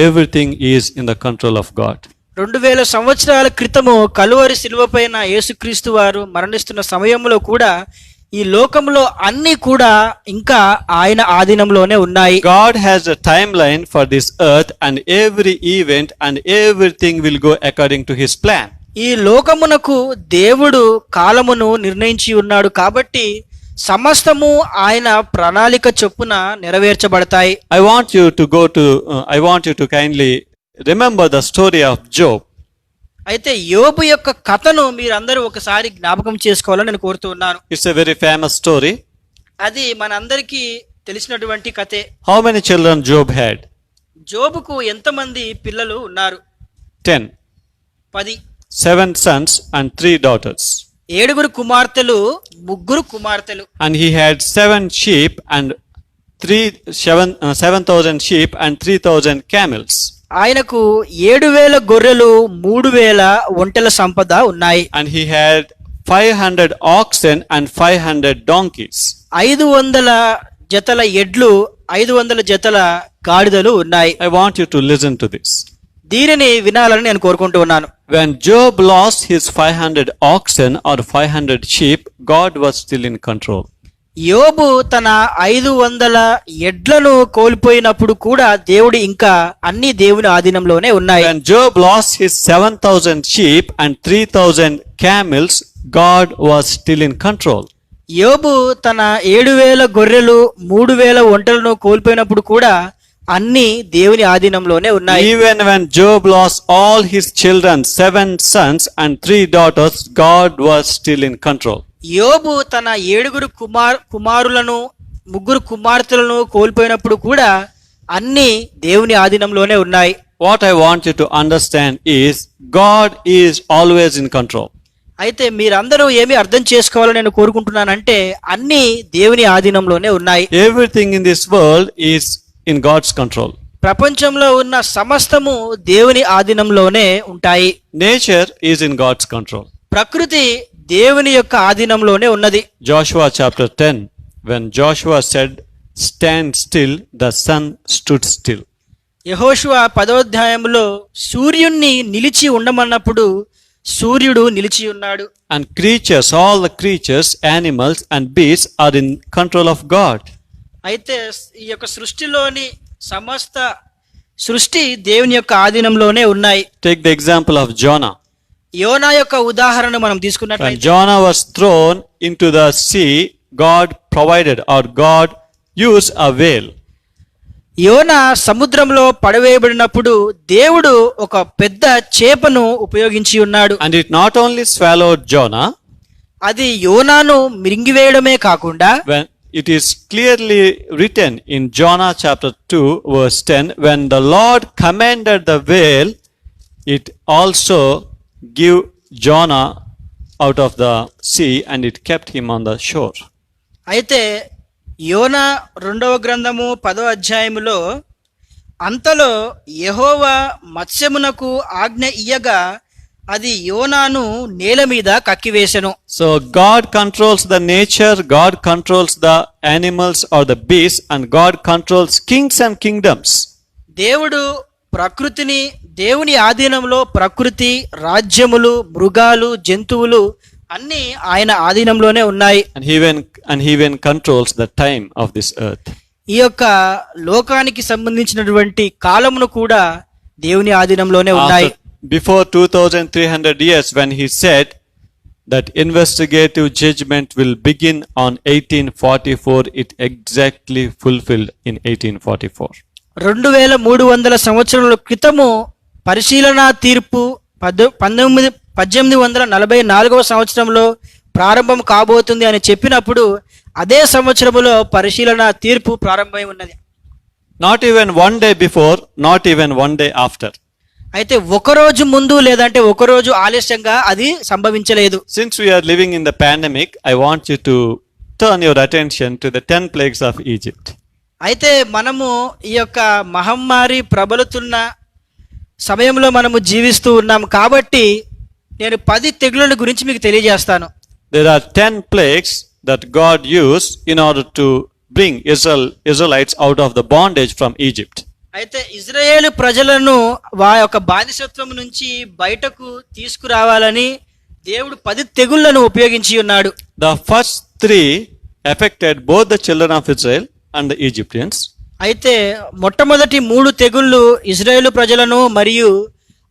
everything is in the control of God. 2000 సంవత్సరాల క్రితము కలువరి శిలువ పైన యేసుక్రీస్తు వారు మరణిస్తున్న సమయంలో కూడా ఈ లోకంలో అన్ని కూడా ఇంకా ఆయన ఆధీనంలోనే ఉన్నాయి. God has a timeline for this earth, and every event and everything will go according to his plan. ఈ లోకమునకు దేవుడు కాలమును నిర్ణయించి ఉన్నాడు కాబట్టి సమస్తము ఆయన ప్రణాళిక చొప్పున నెరవేర్చబడతాయి. I want you to kindly remember the story of Job. అయితే యోబు యొక్క కథను మీరందరూ ఒకసారి జ్ఞాపకం చేసుకోవాలని నేను కోరుతూ ఉన్నాను. It's a very famous story. అది మనందరికీ తెలిసినటువంటి కథే. How many children Job had? జోబుకు ఎంతమంది పిల్లలు ఉన్నారు? 10. 10. 7 sons and 3 daughters. 7 కుమార్తెలు, 3 కుమార్తెలు. And he had 7 sheep and 7,000 sheep and 3,000 camels. ఆయనకు 7,000 గొర్రెలు, 3,000 ఒంటెల సంపద ఉన్నాయి. And he had 500 oxen and 500 donkeys. 500 జతల ఎడ్లు, 500 జతల గాడిదలు ఉన్నాయి. I want you to listen to this. దీనిని వినాలని నేను కోరుకుంటూ ఉన్నాను. When Job lost his 500 oxen or 500 sheep, God was still in control. యోబు తన 500 ఎడ్లను కోల్పోయినప్పుడు కూడా దేవుడు ఇంకా అన్ని దేవుని ఆధీనంలోనే ఉన్నాయి. When Job lost his 7,000 sheep and 3,000 camels, God was still in control. యోబు తన 7,000 గొర్రెలు, 3,000 ఒంటెలను కోల్పోయినప్పుడు కూడా అన్ని దేవుని ఆధీనంలోనే ఉన్నాయి. Even when Job lost all his children, 7 sons and 3 daughters, God was still in control. యోబు తన 7 కుమారులను, 3 కుమార్తెలను కోల్పోయినప్పుడు కూడా అన్ని దేవుని ఆధీనంలోనే ఉన్నాయి. What I want you to understand is, God is always in control. అయితే మీరందరూ ఏమి అర్థం చేసుకోవాలని నేను కోరుకుంటున్నానంటే, అన్ని దేవుని ఆధీనంలోనే ఉన్నాయి. Everything in this world is in God's control. ప్రపంచంలో ఉన్న సమస్తము దేవుని ఆధీనంలోనే ఉంటాయి. Nature is in God's control. ప్రకృతి దేవుని యొక్క ఆధీనంలోనే ఉన్నది. Joshua chapter 10, when Joshua said, "Stand still," the sun stood still. యెహోషువ 10వ అధ్యాయంలో సూర్యుణ్ణి నిలిచి ఉండమన్నప్పుడు సూర్యుడు నిలిచి ఉన్నాడు. And creatures, all the creatures, animals and beasts are in control of God. అయితే ఈ యొక్క సృష్టిలోని సమస్త సృష్టి దేవుని యొక్క ఆధీనంలోనే ఉన్నాయి. Take the example of Jonah. యోనా యొక్క ఉదాహరణ మనం When తీసుకున్నట్లయితే, Jonah was thrown into the sea, God provided, or God used a whale. యోనా సముద్రంలో పడవేయబడినప్పుడు దేవుడు ఒక పెద్ద చేపను ఉపయోగించి ఉన్నాడు. And it not only swallowed Jonah, అది యోనాను మింగివేయడమే కాకుండా, when it is clearly written in Jonah chapter 2 verse 10, when the Lord commanded the whale, it also gave Jonah out of the sea and it kept him on the shore. అయితే యోనా 2వ గ్రంథము 10వ అధ్యాయములో అంతలో యెహోవా మత్స్యమునకు ఆజ్ఞ ఇయ్యగా అది యోనాను నేల మీద కక్కివేసెను. So God controls the nature, God controls the animals or the beasts, and God controls kings and kingdoms. దేవుడు ప్రకృతిని, దేవుని ఆధీనంలో ప్రకృతి, రాజ్యములు, మృగాలు, జంతువులు అన్నీ ఆయన ఆధీనంలోనే ఉన్నాయి. And he even controls the time of this earth. ఈ యొక్క లోకానికి సంబంధించినటువంటి కాలమును కూడా దేవుని ఆధీనంలోనే ఉన్నాయి. Before 2300 years, when he said that investigative judgment will begin on 1844, it exactly fulfilled in 1844. 2300 సంవత్సరాల క్రితము పరిశీలనా తీర్పు 1844వ సంవత్సరంలో ప్రారంభం కాబోతుంది అని చెప్పినప్పుడు అదే సంవత్సరములో పరిశీలన తీర్పు ప్రారంభమై ఉన్నది. Not even one day before, not even one day after. అయితే ఒకరోజు ముందు లేదంటే ఒకరోజు ఆలస్యంగా అది సంభవించలేదు. Since we are living in the pandemic, I want you to turn your attention to the 10 plagues of Egypt. అయితే మనము ఈ యొక్క మహమ్మారి ప్రబలుతున్న సమయంలో మనము జీవిస్తూ ఉన్నాం కాబట్టి నేను 10 తెగుళ్ళ గురించి మీకు తెలియజేస్తాను. There are 10 plagues that God used in order to bring Israelites out of the bondage from Egypt. అయితే ఇజ్రాయేలు ప్రజలను వారి యొక్క బానిసత్వం నుంచి బయటకు తీసుకురావాలని దేవుడు 10 తెగుళ్లను ఉపయోగించి ఉన్నాడు. The first 3 affected both the children of Israel and the Egyptians. అయితే మొట్టమొదటి 3 తెగుళ్ళు ఇజ్రాయేలు ప్రజలను మరియు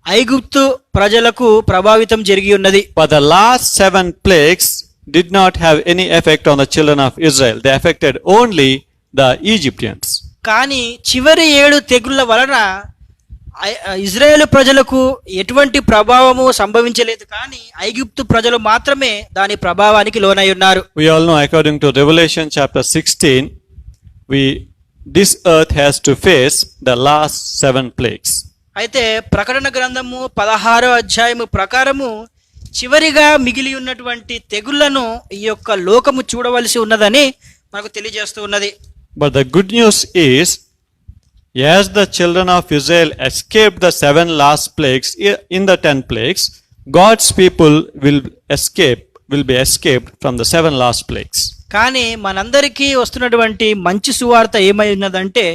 ఐగుప్తు ప్రజలకు ప్రభావితం జరిగి ఉన్నది. But the last 7 plagues did not have any effect on the children of Israel. They affected only the Egyptians. కానీ చివరి 7 తెగుళ్ళ వలన ఇజ్రాయేలు ప్రజలకు ఎటువంటి ప్రభావము సంభవించలేదు, కానీ ఐగుప్తు ప్రజలు మాత్రమే దాని ప్రభావానికి లోనై ఉన్నారు. We all know, according to Revelation chapter 16, this earth has to face the last 7 plagues. అయితే ప్రకటన గ్రంథము 16వ అధ్యాయము ప్రకారము చివరిగా మిగిలి ఉన్నటువంటి తెగుళ్లను ఈ యొక్క లోకము చూడవలసి ఉన్నదని మనకు తెలియజేస్తూ ఉన్నది. But the good news is, as the children of Israel escaped the 7 last plagues in the 10 plagues, God's people will be escaped from the 7 last plagues. కానీ మనందరికీ వస్తున్నటువంటి మంచి సువార్త ఏమై ఉన్నదంటే,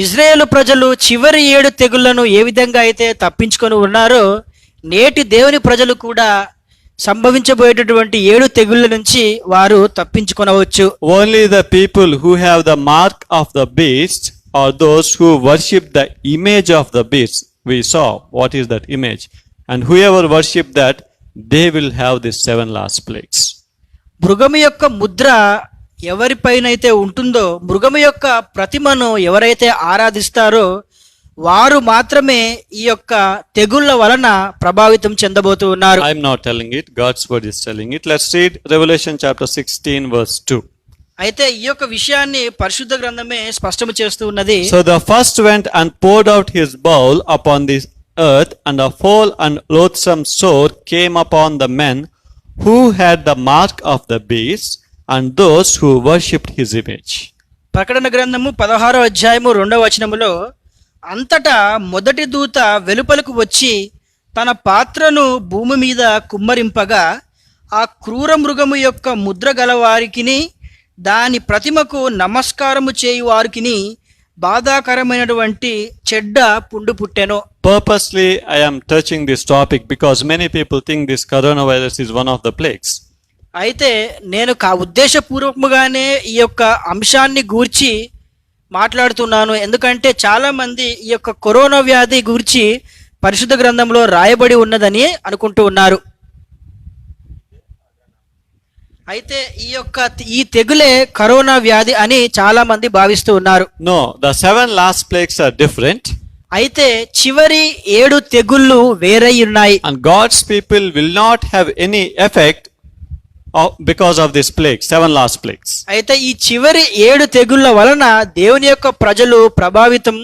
ఇజ్రాయేలు ప్రజలు చివరి 7 తెగుళ్లను ఏ విధంగా అయితే తప్పించుకొని ఉన్నారో, నేటి దేవుని ప్రజలు కూడా సంభవించబోయేటటువంటి 7 తెగుళ్ళ నుంచి వారు తప్పించుకొనవచ్చు. Only the people who have the mark of the beast, or those who worship the image of the beast, we saw what is that image, and whoever worship that, they will have these 7 last plagues. మృగము యొక్క ముద్ర ఎవరిపైనైతే ఉంటుందో, మృగము యొక్క ప్రతిమను ఎవరైతే ఆరాధిస్తారో వారు మాత్రమే ఈ యొక్క తెగుళ్ళ వలన ప్రభావితం చెందబోతూ ఉన్నారు. I am not telling it, God's word is telling it. Let's read Revelation chapter 16 verse 2. అయితే ఈ యొక్క విషయాన్ని పరిశుద్ధ గ్రంథమే స్పష్టం చేస్తూ ఉన్నది. So the first went and poured out his bowl upon the earth, and a foul and loathsome sore came upon the men who had the mark of the beast and those who worshipped his image. ప్రకటన గ్రంథము 16వ అధ్యాయము 2వ వచనములో, అంతటా మొదటి దూత వెలుపలకు వచ్చి తన పాత్రను భూమి మీద కుమ్మరింపగా ఆ క్రూర మృగము యొక్క ముద్ర గల వారికిని దాని ప్రతిమకు నమస్కారము చేయు వారికిని బాధాకరమైనటువంటి చెడ్డ పుండు పుట్టెను. Purposely I am touching this topic because many people think this coronavirus is one of the plagues. అయితే నేను ఉద్దేశపూర్వకముగానే ఈ యొక్క అంశాన్ని గూర్చి మాట్లాడుతున్నాను, ఎందుకంటే చాలా మంది ఈ యొక్క కరోనా వ్యాధి గూర్చి పరిశుద్ధ గ్రంథంలో రాయబడి ఉన్నదని అనుకుంటూ ఉన్నారు. అయితే ఈ తెగులే కరోనా వ్యాధి అని చాలా మంది భావిస్తూ ఉన్నారు. No, the 7 last plagues are different. అయితే చివరి 7 తెగుళ్ళు వేరై ఉన్నాయి. And God's people will not have any effect because of this plague, 7 last plagues. అయితే ఈ చివరి 7 తెగుళ్ళ వలన దేవుని యొక్క ప్రజలు ప్రభావితం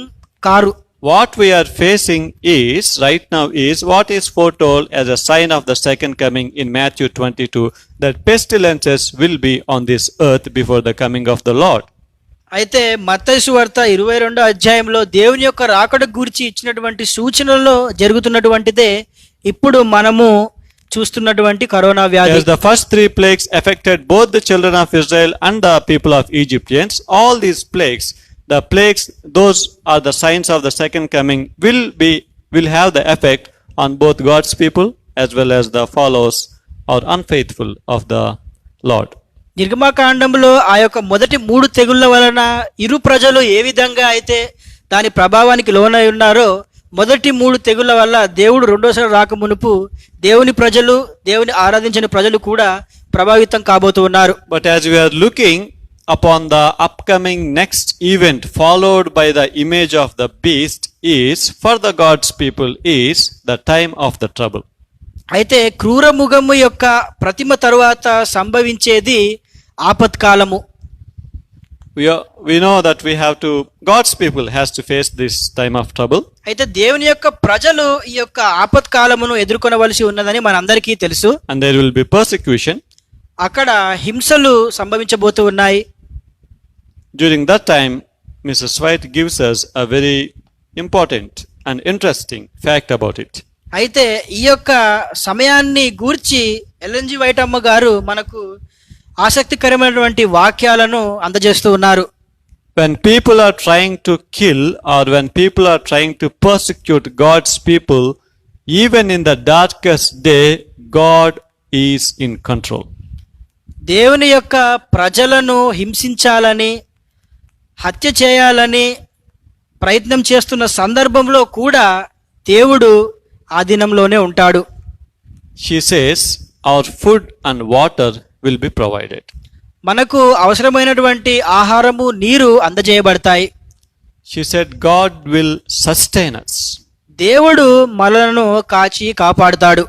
car. what we are facing is right now is what is foretold as a sign of the second coming in Matthew 22, that pestilences will be on this earth before the coming of the Lord. అయితే మత్తయి సువార్త 22వ అధ్యాయంలో దేవుని యొక్క రాకడ గురించి ఇచ్చినటువంటి సూచనల్లో జరుగుతున్నటువంటిదే ఇప్పుడు మనము చూస్తున్నటువంటి కరోనా వ్యాధి. As the first three plagues affected both the children of Israel and the people of Egyptians, all these plagues, the plagues, those are the signs of the second coming, will have the effect on both God's people as well as the followers or unfaithful of the Lord. నిర్గమకాండంలో ఆ యొక్క మొదటి 3 తెగుళ్ల వలన ఇరు ప్రజలు ఏ విధంగా అయితే దాని ప్రభావానికి లోనై ఉన్నారో, మొదటి 3 తెగుళ్ల వల్ల దేవుడు రెండోసారి రాక మునుపు దేవుని ప్రజలు, దేవుని ఆరాధించిన ప్రజలు కూడా ప్రభావితం కాబోతూ ఉన్నారు. But as we are looking upon the upcoming next event followed by the image of the beast is for the God's people is the time of the trouble. అయితే క్రూరముఖము యొక్క ప్రతిమ తరువాత సంభవించేది ఆపత్కాలము. We know that God's people has to face this time of trouble. అయితే దేవుని యొక్క ప్రజలు ఈ యొక్క ఆపత్కాలమును ఎదుర్కొనవలసి ఉన్నదని మనందరికీ తెలుసు. And there will be persecution. అక్కడ హింసలు సంభవించబోతూ ఉన్నాయి. During that time, Mrs. White gives us a very important and interesting fact about it. అయితే ఈ యొక్క సమయాన్ని గూర్చి ఎల్ఎన్జి వైట్ అమ్మ గారు మనకు ఆసక్తికరమైనటువంటి వాక్యాలను అందజేస్తూ ఉన్నారు. When people are trying to kill or when people are trying to persecute God's people, even in the darkest day, God is in control. దేవుని యొక్క ప్రజలను హింసించాలని, హత్య చేయాలని ప్రయత్నం చేస్తున్న సందర్భంలో కూడా దేవుడు ఆధీనంలోనే ఉంటాడు. She says, our food and water will be provided. మనకు అవసరమైనటువంటి ఆహారము, నీరు అందజేయబడతాయి. She said, God will sustain us. దేవుడు మనలను కాచి కాపాడుతాడు.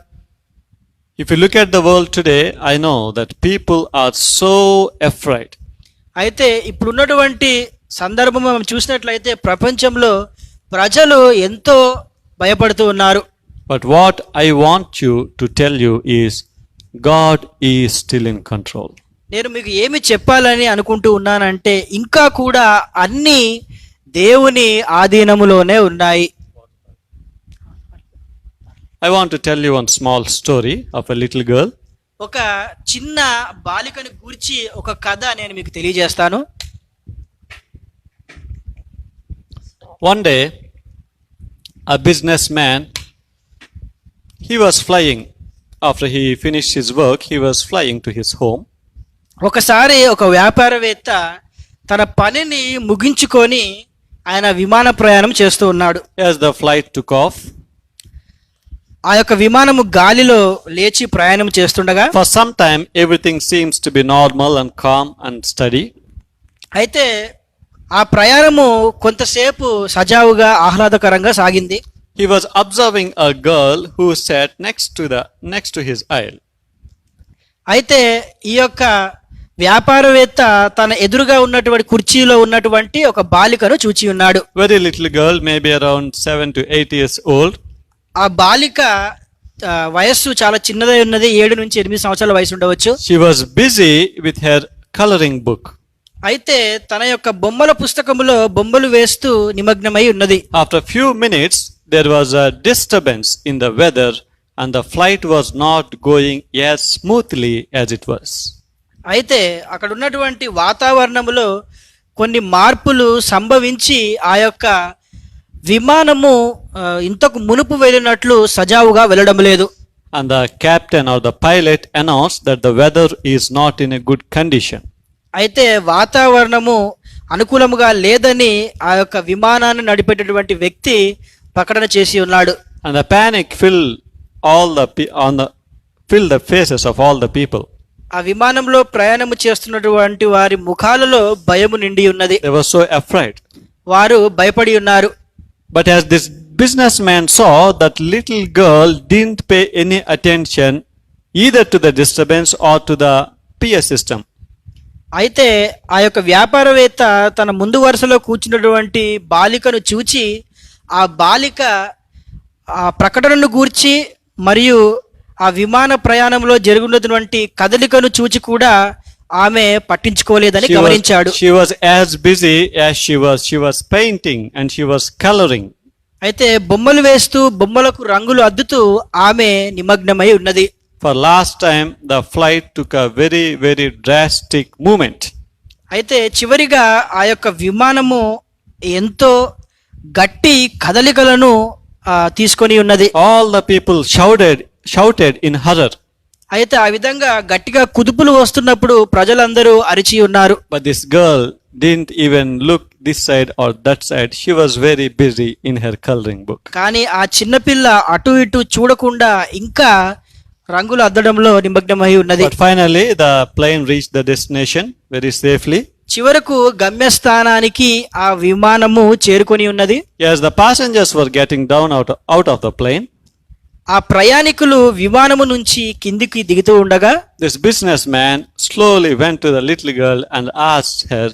If you look at the world today, I know that people are so afraid. అయితే ఇప్పుడున్నటువంటి సందర్భం మనం చూసినట్లయితే ప్రపంచంలో ప్రజలు ఎంతో భయపడుతూ ఉన్నారు. But what I want you to tell you is, God is still in control. నేను మీకు ఏమి చెప్పాలని అనుకుంటూ ఉన్నానంటే, ఇంకా కూడా అన్నీ దేవుని ఆధీనములోనే ఉన్నాయి. I want to tell you one small story of a little girl. ఒక చిన్న బాలికని గురించి ఒక కథ నేను మీకు తెలియజేస్తాను. One day, a businessman, he was flying. After he finished his work, he was flying to his home. ఒకసారి ఒక వ్యాపారవేత్త తన పనిని ముగించుకొని ఆయన విమాన ప్రయాణం చేస్తూ ఉన్నాడు. As the flight took off, ఆ యొక్క విమానము గాలిలో లేచి ప్రయాణం చేస్తుండగా for some time everything seems to be normal and calm and steady. అయితే ఆ ప్రయాణము కొంతసేపు సజావుగా ఆహ్లాదకరంగా సాగింది. He was observing a girl who sat next to his aisle. అయితే ఈ యొక్క వ్యాపారవేత్త తన ఎదురుగా ఉన్నటువంటి కుర్చీలో ఉన్నటువంటి ఒక బాలికను చూచి ఉన్నాడు. Very little girl, maybe around 7 to 8 years old. ఆ బాలిక వయస్సు చాలా చిన్నదై ఉన్నది. 7 నుంచి 8 సంవత్సరాల వయసు ఉండవచ్చు. She was busy with her coloring book. అయితే తన యొక్క బొమ్మల పుస్తకములో బొమ్మలు వేస్తూ నిమగ్నమై ఉన్నది. After few minutes, there was a disturbance in the weather and the flight was not going as smoothly as it was. అయితే అక్కడ ఉన్నటువంటి వాతావరణంలో కొన్ని మార్పులు సంభవించి ఆ యొక్క విమానము ఇంతకు మునుపు వెళ్ళినట్లు సజావుగా వెళ్ళడం లేదు. And the captain or the pilot announced that the weather is not in a good condition. అయితే వాతావరణము అనుకూలముగా లేదని ఆ యొక్క విమానాన్ని నడిపేటటువంటి వ్యక్తి ప్రకటన చేసి ఉన్నాడు. And the panic filled the faces of all the people. ఆ విమానంలో ప్రయాణము చేస్తున్నటువంటి వారి ముఖాలలో భయము నిండి ఉన్నది. They were so afraid. వారు భయపడి ఉన్నారు. But as this businessman saw that little girl didn't pay any attention either to the disturbance or to the PA system. అయితే ఆ యొక్క వ్యాపారవేత్త తన ముందు వరుసలో కూర్చున్నటువంటి బాలికను చూచి ఆ బాలిక ఆ ప్రకటనను గూర్చి మరియు ఆ విమాన ప్రయాణంలో జరుగుతున్నటువంటి కదలికను చూచి కూడా ఆమె పట్టించుకోలేదని గమనించాడు. She was as busy as she was painting and she was coloring. అయితే బొమ్మలు వేస్తూ బొమ్మలకు రంగులు అద్దుతూ ఆమె నిమగ్నమై ఉన్నది. For last time the flight took a very drastic movement. అయితే చివరిగా ఆ యొక్క విమానము ఎంతో గట్టి కదలికలను తీసుకొని ఉన్నది. All the people shouted in horror. అయితే ఆ విధంగా గట్టిగా కుదుపులు వస్తున్నప్పుడు ప్రజలందరూ అరిచి ఉన్నారు. But this girl didn't even look this side or that side. She was very busy in her coloring book. కానీ ఆ చిన్నపిల్ల అటు ఇటు చూడకుండా ఇంకా రంగులు అద్దడంలో నిమగ్నమై ఉన్నది. But finally the plane reached the destination very safely. చివరకు గమ్యస్థానానికి ఆ విమానము చేరుకొని ఉన్నది. Yes, the passengers were getting down out of the plane. ఆ ప్రయాణికులు విమానము నుంచి కిందికి దిగుతూ ఉండగా This businessman slowly went to the little girl and asked her,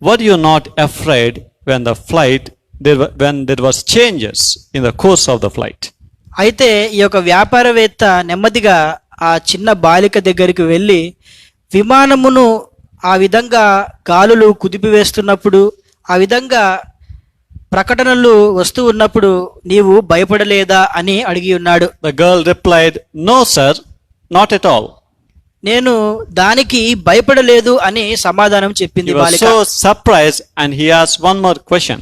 "Were you not afraid when there was changes in the course of the flight?" అయితే ఈ యొక్క వ్యాపారవేత్త నెమ్మదిగా ఆ చిన్న బాలిక దగ్గరికి వెళ్ళి విమానమును ఆ విధంగా గాలులు కుదిపివేస్తున్నప్పుడు ఆ విధంగా ప్రకటనలు వస్తూ ఉన్నప్పుడు నీవు భయపడలేదా అని అడిగి ఉన్నాడు. The girl replied, "No, sir, not at all." నేను దానికి భయపడలేదు అని సమాధానం He చెప్పింది was బాలిక. so surprised and he asked one more question.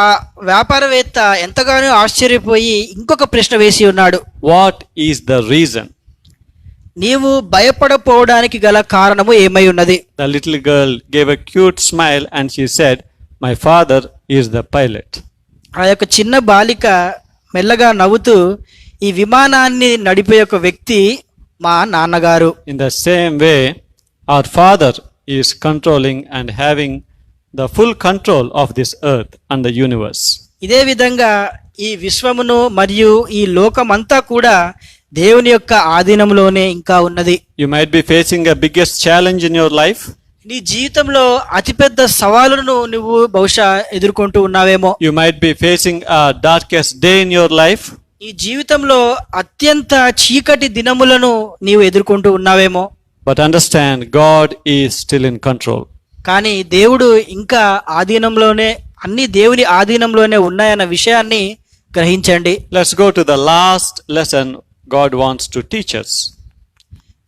ఆ వ్యాపారవేత్త ఎంతగానో ఆశ్చర్యపోయి ఇంకొక ప్రశ్న వేసి ఉన్నాడు. What is the reason? నీవు భయపడపోవడానికి గల కారణము ఏమై ఉన్నది? The little girl gave a cute smile and she said, "My father is the pilot." ఆ యొక్క చిన్న బాలిక మెల్లగా నవ్వుతూ ఈ విమానాన్ని నడిపే ఒక వ్యక్తి మా నాన్నగారు. In the same way, our father is controlling and having the full control of this earth and the universe. ఇదే విధంగా ఈ విశ్వమును మరియు ఈ లోకమంతా కూడా దేవుని యొక్క ఆధీనంలోనే ఇంకా ఉన్నది. You might be facing a biggest challenge in your life. నీ జీవితంలో అతిపెద్ద సవాలును నువ్వు బహుశా ఎదుర్కొంటూ ఉన్నావేమో. You might be facing a darkest day in your life. ఈ జీవితంలో అత్యంత చీకటి దినములను నీవు ఎదుర్కొంటూ ఉన్నావేమో. But understand, God is still in control. కానీ దేవుడు ఇంకా ఆధీనంలోనే, అన్ని దేవుని ఆధీనంలోనే ఉన్నాయన్న విషయాన్ని గ్రహించండి. Let's go to the last lesson God wants to teach us.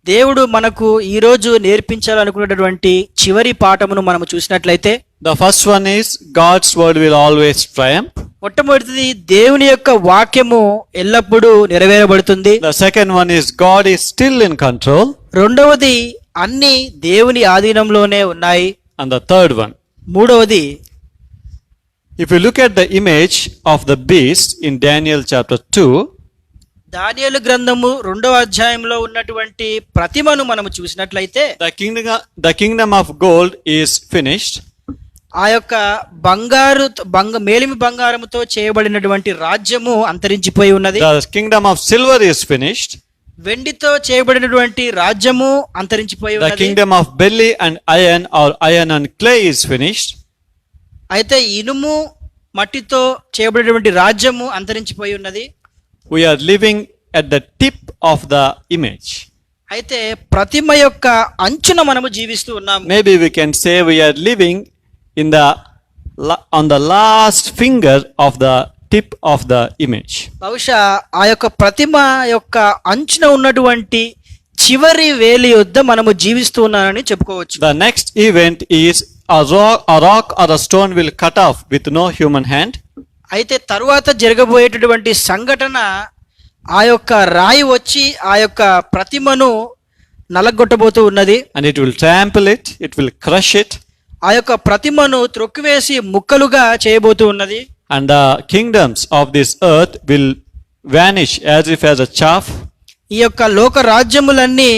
దేవుడు మనకు ఈరోజు నేర్పించాలనుకున్నటువంటి చివరి పాఠమును మనము చూసినట్లయితే The first one is God's word will always triumph. మొట్టమొదటిది దేవుని యొక్క వాక్యము ఎల్లప్పుడూ నెరవేరబడుతుంది. The second one is God is still in control. రెండవది అన్ని దేవుని ఆధీనంలోనే ఉన్నాయి. And the third one, మూడవది if you look at the image of the beast in Daniel chapter 2, దానియేలు గ్రంథము 2వ అధ్యాయంలో ఉన్నటువంటి ప్రతిమను మనము చూసినట్లయితే the kingdom of gold is finished. ఆ యొక్క మేలిమి బంగారముతో చేయబడినటువంటి రాజ్యము అంతరించిపోయి ఉన్నది. The kingdom of silver is finished. వెండితో చేయబడినటువంటి రాజ్యము అంతరించిపోయి The ఉన్నది. kingdom of belly and iron or iron and clay is finished. అయితే ఇనుము మట్టితో చేయబడినటువంటి రాజ్యము అంతరించిపోయి ఉన్నది. We are living at the tip of the image. అయితే ప్రతిమ యొక్క అంచున మనము జీవిస్తూ ఉన్నాము. Maybe we can say we are living on the last finger of the tip of the image. బహుశా ఆ యొక్క ప్రతిమ యొక్క అంచున ఉన్నటువంటి చివరి వేలి యొద్ద మనము జీవిస్తూ ఉన్నామని చెప్పుకోవచ్చు. The next event is a rock or a stone will cut off with no human hand. అయితే తరువాత జరగబోయేటటువంటి సంఘటన ఆ యొక్క రాయి వచ్చి ఆ యొక్క ప్రతిమను నలగొట్టబోతూ ఉన్నది. And it will trample it, it will crush it. ఆ యొక్క ప్రతిమను త్రొక్కివేసి ముక్కలుగా చేయబోతూ ఉన్నది. And the kingdoms of this earth will vanish as if as a chaff. ఈ యొక్క లోక రాజ్యములన్నీ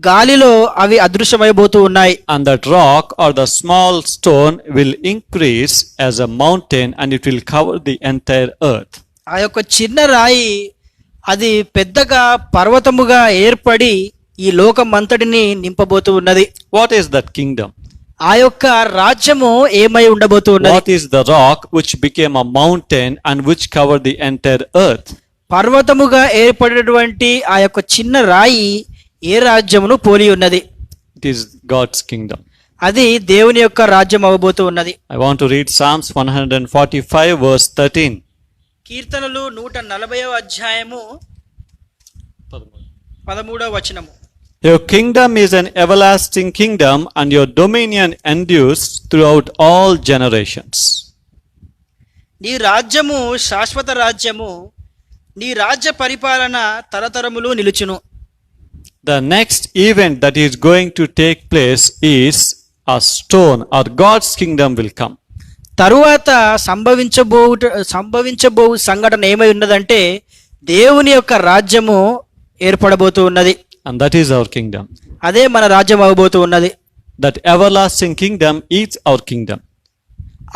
గాలిలో అవి అదృశ్యమైపోతూ ఉన్నాయి. And that rock or the small stone will increase as a mountain and it will cover the entire earth. ఆ యొక్క చిన్న రాయి అది పెద్దగా పర్వతముగా ఏర్పడి ఈ లోకం అంతటిని నింపబోతూ ఉన్నది. What is that kingdom? ఆ యొక్క రాజ్యము ఏమై ఉండబోతూ ఉన్నది? What is the rock which became a mountain and which covered the entire earth? పర్వతముగా ఏర్పడినటువంటి ఆ యొక్క చిన్న రాయి ఏ రాజ్యమును పోలి ఉన్నది? It is God's kingdom. అది దేవుని యొక్క రాజ్యం అవబోతూ ఉన్నది. I want to read Psalms 145 verse 13. కీర్తనలు 140వ అధ్యాయము 13వ వచనము. Your kingdom is an everlasting kingdom and your dominion endures throughout all generations. నీ రాజ్యము శాశ్వత రాజ్యము, నీ రాజ్య పరిపాలన తరతరములు నిలుచును. The next event that is going to take place is a stone or God's kingdom will come. తరువాత సంభవించబో సంఘటన ఏమై ఉన్నదంటే దేవుని యొక్క రాజ్యము ఏర్పడబోతూ ఉన్నది. And that is our kingdom. అదే మన రాజ్యం అవబోతూ ఉన్నది. That everlasting kingdom is our kingdom.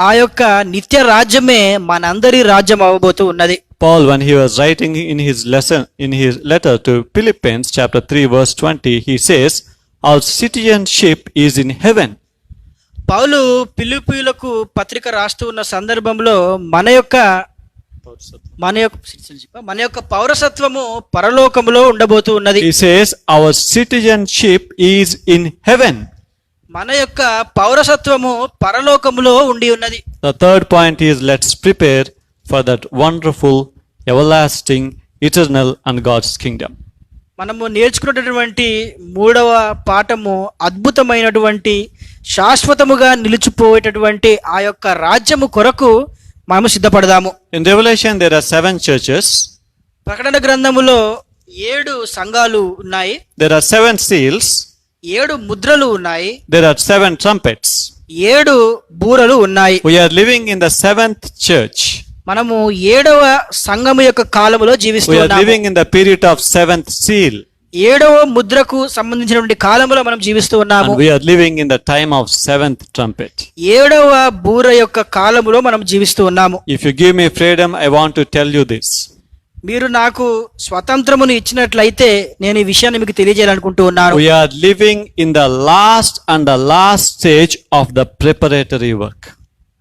ఆ యొక్క నిత్య రాజ్యమే మనందరి రాజ్యం అవబోతూ ఉన్నది. Paul, when he was writing in his letter to Philippians chapter 3 verse 20, he says, our citizenship is in heaven. పౌలు ఫిలిప్పీయులకు పత్రిక రాస్తూ ఉన్న సందర్భంలో మన యొక్క పౌరసత్వము పరలోకములో ఉండబోతూ ఉన్నది. He says our citizenship is in heaven. మన యొక్క పౌరసత్వము పరలోకములో ఉండి ఉన్నది. The third point is, let's prepare for that wonderful, everlasting, eternal and God's kingdom. మనము నేర్చుకున్నటువంటి మూడవ పాఠము అద్భుతమైనటువంటి శాశ్వతముగా నిలిచిపోయేటటువంటి ఆ యొక్క రాజ్యము కొరకు మనము సిద్ధపడదాము. In Revelation there are 7 churches. ప్రకటన గ్రంథములో 7 సంఘాలు ఉన్నాయి. There are 7 seals. 7 ముద్రలు ఉన్నాయి. There are 7 trumpets. 7 బూరలు ఉన్నాయి. We are living in the 7th church. మనము 7వ సంఘము యొక్క కాలములో We are జీవిస్తున్నాము. living in the period of 7th seal. 7వ ముద్రకు సంబంధించినటువంటి కాలములో మనం జీవిస్తూ ఉన్నాము. And we are living in the time of 7th trumpet. 7వ బూర యొక్క కాలములో మనం జీవిస్తూ ఉన్నాము. If you give me freedom, I want to tell you this. మీరు నాకు స్వతంత్రమును ఇచ్చినట్లయితే నేను ఈ విషయాన్ని మీకు తెలియజేయాలనుకుంటూ ఉన్నాను. We are living in the last stage of the preparatory work.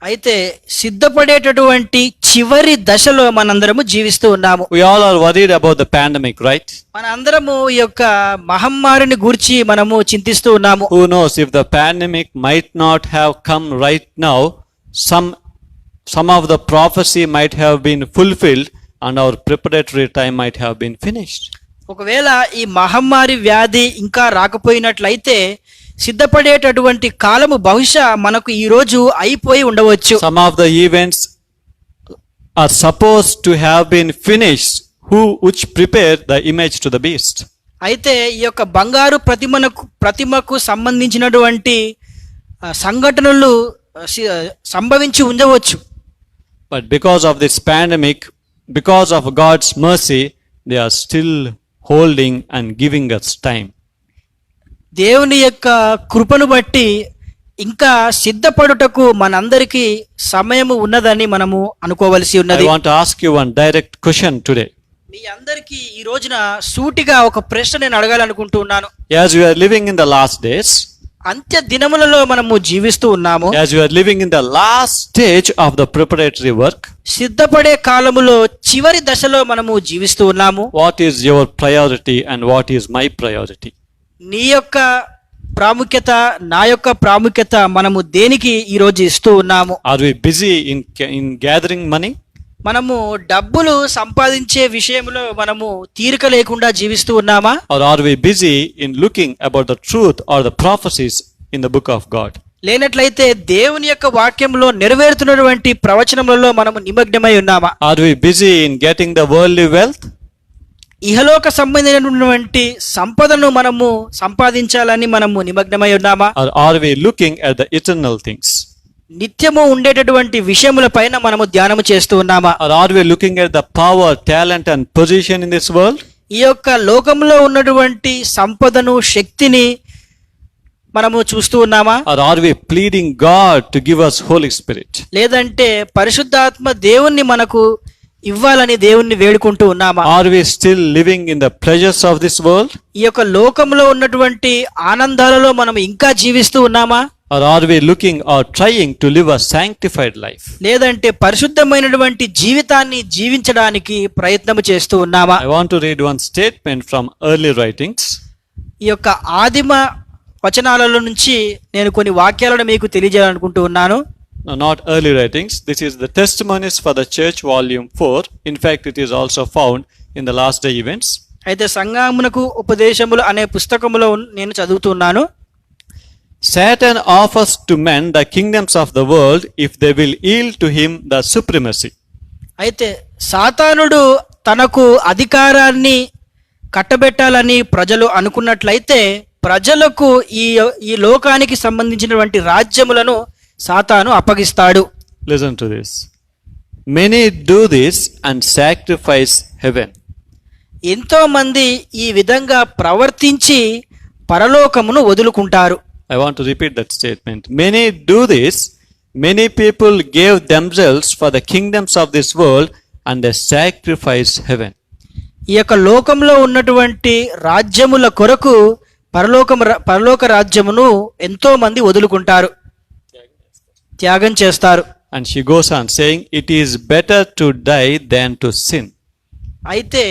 అయితే సిద్ధపడేటటువంటి చివరి దశలో మనందరము జీవిస్తూ ఉన్నాము. We all are worried about the pandemic, right? మనందరము ఈ యొక్క మహమ్మారిని గూర్చి మనము చింతిస్తూ ఉన్నాము. Who knows, if the pandemic might not have come right now, some of the prophecy might have been fulfilled and our preparatory time might have been finished. ఒకవేళ ఈ మహమ్మారి వ్యాధి ఇంకా రాకపోయినట్లయితే సిద్ధపడేటటువంటి కాలము బహుశా మనకు ఈ రోజు అయిపోయి ఉండవచ్చు. Some of the events are supposed to have been finished which prepared the image to the beast. అయితే ఈ యొక్క బంగారు ప్రతిమకు సంబంధించినటువంటి సంఘటనలు సంభవించి ఉండవచ్చు. But because of this pandemic, because of God's mercy, they are still holding and giving us time. దేవుని యొక్క కృపను బట్టి ఇంకా సిద్ధపడుటకు మనందరికీ సమయము ఉన్నదని మనము అనుకోవలసి ఉన్నది. I want to ask you one direct question today. మీ అందరికీ ఈ రోజున సూటిగా ఒక ప్రశ్న నేను అడగాలనుకుంటూ ఉన్నాను. As we are living in the last days, అంత్య దినములలో మనము జీవిస్తూ ఉన్నాము. as we are living in the last stage of the preparatory work, సిద్ధపడే కాలములో చివరి దశలో మనము జీవిస్తూ ఉన్నాము. what is your priority and what is my priority? నీ యొక్క ప్రాముఖ్యత, నా యొక్క ప్రాముఖ్యత మనము దేనికి ఈ రోజు ఇస్తూ ఉన్నాము? Are we busy in gathering money? మనము డబ్బులు సంపాదించే విషయంలో మనము తీరిక లేకుండా జీవిస్తూ ఉన్నామా? Or are we busy in looking about the truth or the prophecies in the book of God? లేనట్లయితే దేవుని యొక్క వాక్యంలో నెరవేరుతున్నటువంటి ప్రవచనములలో మనము నిమగ్నమై ఉన్నామా? Are we busy in getting the worldly wealth? ఇహలోక సంబంధించినటువంటి సంపదను మనము సంపాదించాలని మనము నిమగ్నమై ఉన్నామా? Or are we looking at the eternal things? నిత్యము ఉండేటటువంటి విషయముల పైన మనము ధ్యానము చేస్తూ ఉన్నామా? Or are we looking at the power, talent and position in this world? ఈ యొక్క లోకంలో ఉన్నటువంటి సంపదను, శక్తిని మనము చూస్తూ ఉన్నామా? Or are we pleading God to give us Holy Spirit? లేదంటే పరిశుద్ధాత్మ దేవుణ్ణి మనకు ఇవ్వాలని దేవుణ్ణి వేడుకుంటూ ఉన్నామా? Are we still living in the pleasures of this world? ఈ యొక్క లోకంలో ఉన్నటువంటి ఆనందాలలో మనం ఇంకా జీవిస్తూ ఉన్నామా? Or are we looking or trying to live a sanctified life? లేదంటే పరిశుద్ధమైనటువంటి జీవితాన్ని జీవించడానికి ప్రయత్నం చేస్తూ ఉన్నామా? I want to read one statement from early writings. ఈ యొక్క ఆదిమ వచనాలలో నుంచి నేను కొన్ని వాక్యాలను మీకు తెలియజేయాలనుకుంటూ ఉన్నాను. No, not early writings. This is the Testimonies for the Church, volume 4. In fact, it is also found in the Last Day Events. అయితే సంఘమునకు ఉపదేశములు అనే పుస్తకములో నేను చదువుతున్నాను. Satan offers to men the kingdoms of the world if they will yield to him the supremacy. అయితే సాతానుడు తనకు అధికారాన్ని కట్టబెట్టాలని ప్రజలు అనుకున్నట్లయితే ప్రజలకు ఈ లోకానికి సంబంధించినటువంటి రాజ్యములను సాతాను అప్పగిస్తాడు. Listen to this. Many do this and sacrifice heaven. ఎంతో మంది ఈ విధంగా ప్రవర్తించి పరలోకమును వదులుకుంటారు. I want to repeat that statement. Many do this. Many people gave themselves for the kingdoms of this world and they sacrifice heaven. ఈ యొక్క లోకంలో ఉన్నటువంటి రాజ్యముల కొరకు పరలోక రాజ్యమును ఎంతో మంది వదులుకుంటారు, త్యాగం చేస్తారు. And she goes on saying, it is better to die than to sin. అయితే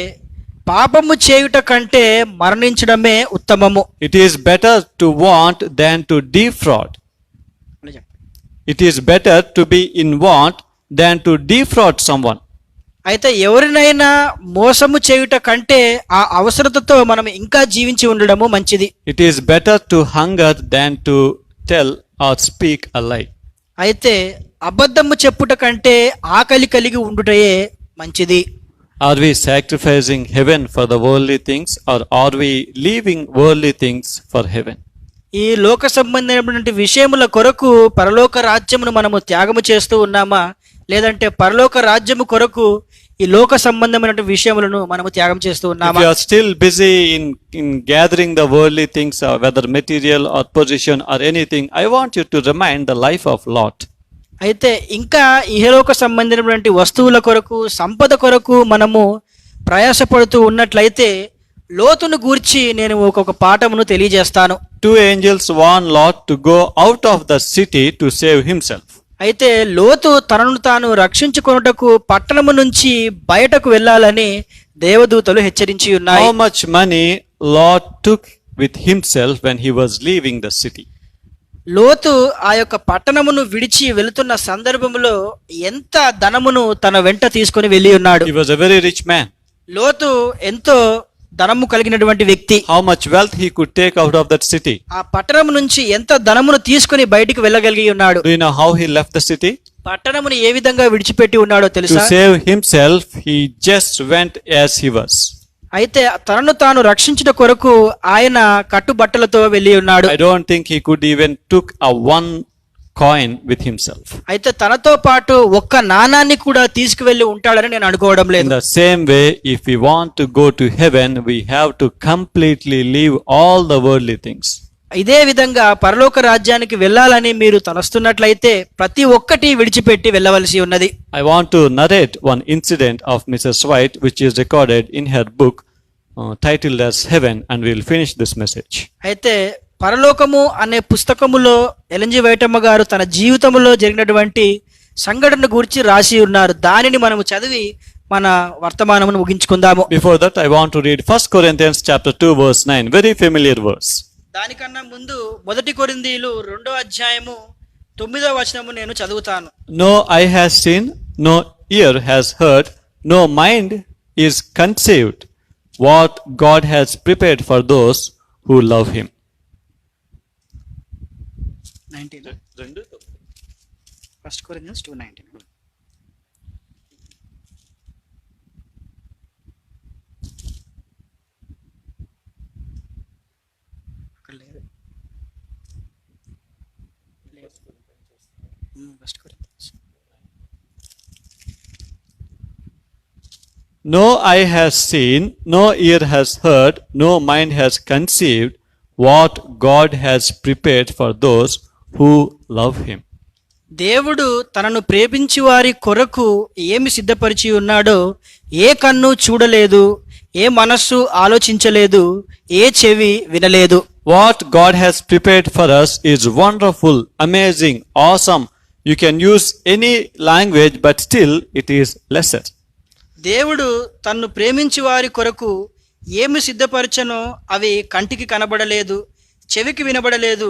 పాపము చేయుట కంటే మరణించడమే ఉత్తమము. It is better to want than to defraud. It is better to be in want than to defraud someone. అయితే ఎవరినైనా మోసము చేయుట కంటే ఆ అవసరతతో మనం ఇంకా జీవించి ఉండడము మంచిది. It is better to hunger than to tell or speak a lie. అయితే అబద్ధము చెప్పుట కంటే ఆకలి కలిగి ఉండుటయే మంచిది. Are we sacrificing heaven for the worldly things or are we leaving worldly things for heaven? ఈ లోక సంబంధమైనటువంటి విషయముల కొరకు పరలోక రాజ్యమును మనము త్యాగము చేస్తూ ఉన్నామా, లేదంటే పరలోక రాజ్యము కొరకు ఈ లోక సంబంధమైన విషయములను మనము త్యాగం చేస్తూ ఉన్నామా? If you are still busy in gathering the worldly things, whether material or position or anything, I want you to remind the life of Lot. అయితే ఇంకా ఇహలోక సంబంధించినటువంటి వస్తువుల కొరకు సంపద కొరకు మనము ప్రయాసపడుతూ ఉన్నట్లయితే లోతును గూర్చి నేను ఒక పాఠమును తెలియజేస్తాను. 2 angels warn Lot to go out of the city to save himself. అయితే లోతు తనను తాను రక్షించుకొనుటకు పట్టణము నుంచి బయటకు వెళ్ళాలని దేవదూతలు హెచ్చరించి ఉన్నాయి. How much money Lot took with himself when he was leaving the city? లోతు ఆ యొక్క పట్టణమును విడిచి వెళుతున్న సందర్భంలో ఎంత ధనమును తన వెంట తీసుకొని వెళ్ళి ఉన్నాడు. He was a very rich man. లోతు ఎంతో ధనము కలిగినటువంటి వ్యక్తి. How much wealth he could take out of that city? ఆ పట్టణం నుంచి ఎంత ధనమును తీసుకొని బయటికి వెళ్ళగలిగి ఉన్నాడు. Do you know how he left the city? పట్టణమును ఏ విధంగా విడిచిపెట్టి ఉన్నాడో To తెలుసా? save himself, he just went as he was. అయితే తనను తాను రక్షించుట కొరకు ఆయన కట్టుబట్టలతో వెళ్ళి ఉన్నాడు. I don't think he could even took a one coin with himself. అయితే తనతో పాటు ఒక్క నాణాన్ని కూడా తీసుకువెళ్ళి ఉంటాడని నేను అనుకోవడం In లేదు. the same way, if we want to go to heaven, we have to completely leave all the worldly things. ఇదే విధంగా పరలోక రాజ్యానికి వెళ్ళాలని మీరు తలస్తున్నట్లయితే ప్రతి ఒక్కటి విడిచిపెట్టి వెళ్ళవలసి ఉన్నది. I want to narrate one incident of Mrs. White, which is recorded in her book titled as Heaven, and we'll finish this message. అయితే పరలోకము అనే పుస్తకములో ఎల్ఎన్జి వైటమ్మ గారు తన జీవితంలో జరిగినటువంటి సంఘటన గురించి రాసి ఉన్నారు. దానిని మనము చదివి మన వర్తమానమును ముగించుకుందాము. Before that, I want to read 1 Corinthians chapter 2 verse 9, very familiar verse. దానికన్నా ముందు 1 కొరింథీయులు 2వ అధ్యాయము 9వ వచనము నేను చదువుతాను. No eye has seen, no ear has heard, no mind is conceived what God has prepared for those who love him. 19 1 Corinthians 2:19. No eye has seen, no ear has heard, no mind has conceived what God has prepared for those who love him. దేవుడు తనను ప్రేమించి వారి కొరకు ఏమి సిద్ధపరిచి ఉన్నాడో ఏ కన్ను చూడలేదు, ఏ మనస్సు ఆలోచించలేదు, ఏ చెవి వినలేదు. what God has prepared for us is wonderful, amazing, awesome. You can use any language, but still it is lesser. దేవుడు తన్ను ప్రేమించి వారి కొరకు ఏమి సిద్ధపరచనో అవి కంటికి కనబడలేదు, చెవికి వినబడలేదు,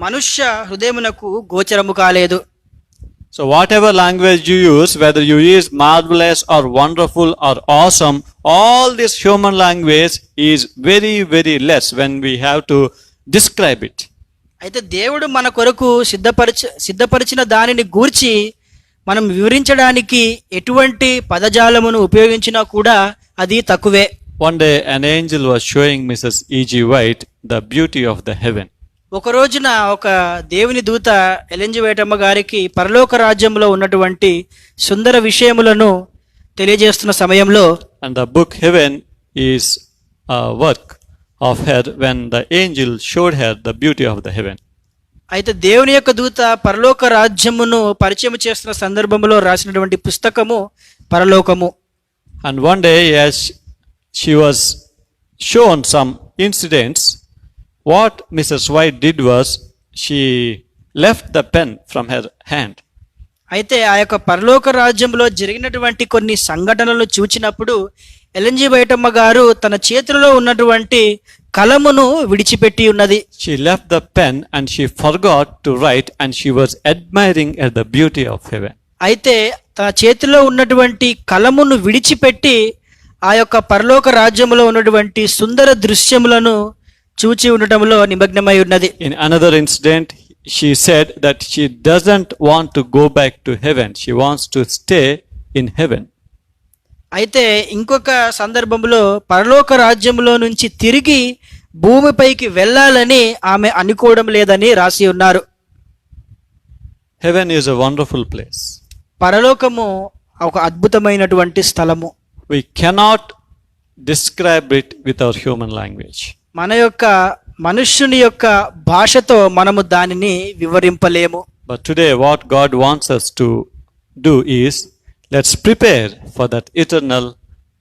మనుష్య హృదయమునకు గోచరము కాలేదు. So whatever language you use, whether you use marvelous or wonderful or awesome, all this human language is very, very less when we have to describe it. అయితే దేవుడు మన కొరకు సిద్ధపరిచిన దానిని గూర్చి మనం వివరించడానికి ఎటువంటి పదజాలమును ఉపయోగించినా కూడా అది తక్కువే. One day an angel was showing Mrs. E.G. White the beauty of the heaven. ఒక రోజున ఒక దేవుని దూత ఎల్ఎన్జి వైటమ్మ గారికి పరలోక రాజ్యంలో ఉన్నటువంటి సుందర విషయములను తెలియజేస్తున్న సమయంలో, and the book Heaven is a work of her when the angel showed her the beauty of the heaven. అయితే దేవుని యొక్క దూత పరలోక రాజ్యమును పరిచయం చేస్తున్న సందర్భంలో రాసినటువంటి పుస్తకము పరలోకము. And one day as she was shown some incidents, what Mrs. White did was she left the pen from her hand. అయితే ఆ యొక్క పరలోక రాజ్యంలో జరిగినటువంటి కొన్ని సంఘటనలు చూచినప్పుడు ఎల్ఎన్జి వైటమ్మ గారు తన చేతిలో ఉన్నటువంటి కలమును విడిచిపెట్టి ఉన్నది. She left the pen and she forgot to write, and she was admiring at the beauty of heaven. అయితే తన చేతిలో ఉన్నటువంటి కలమును విడిచిపెట్టి ఆ యొక్క పరలోక రాజ్యంలో ఉన్నటువంటి సుందర దృశ్యములను చూచి ఉండటంలో నిమగ్నమై ఉన్నది. In another incident, she said that she doesn't want to go back to heaven. She wants to stay in heaven. అయితే ఇంకొక సందర్భంలో పరలోక రాజ్యంలో నుంచి తిరిగి భూమిపైకి వెళ్ళాలని ఆమె అనుకోవడం లేదని రాసి ఉన్నారు. Heaven is a wonderful place. పరలోకము ఒక అద్భుతమైనటువంటి స్థలము. We cannot describe it with our human language. మన యొక్క మనుష్యుని యొక్క భాషతో మనము దానిని వివరింపలేము. But today what God wants us to do is, let's prepare for that eternal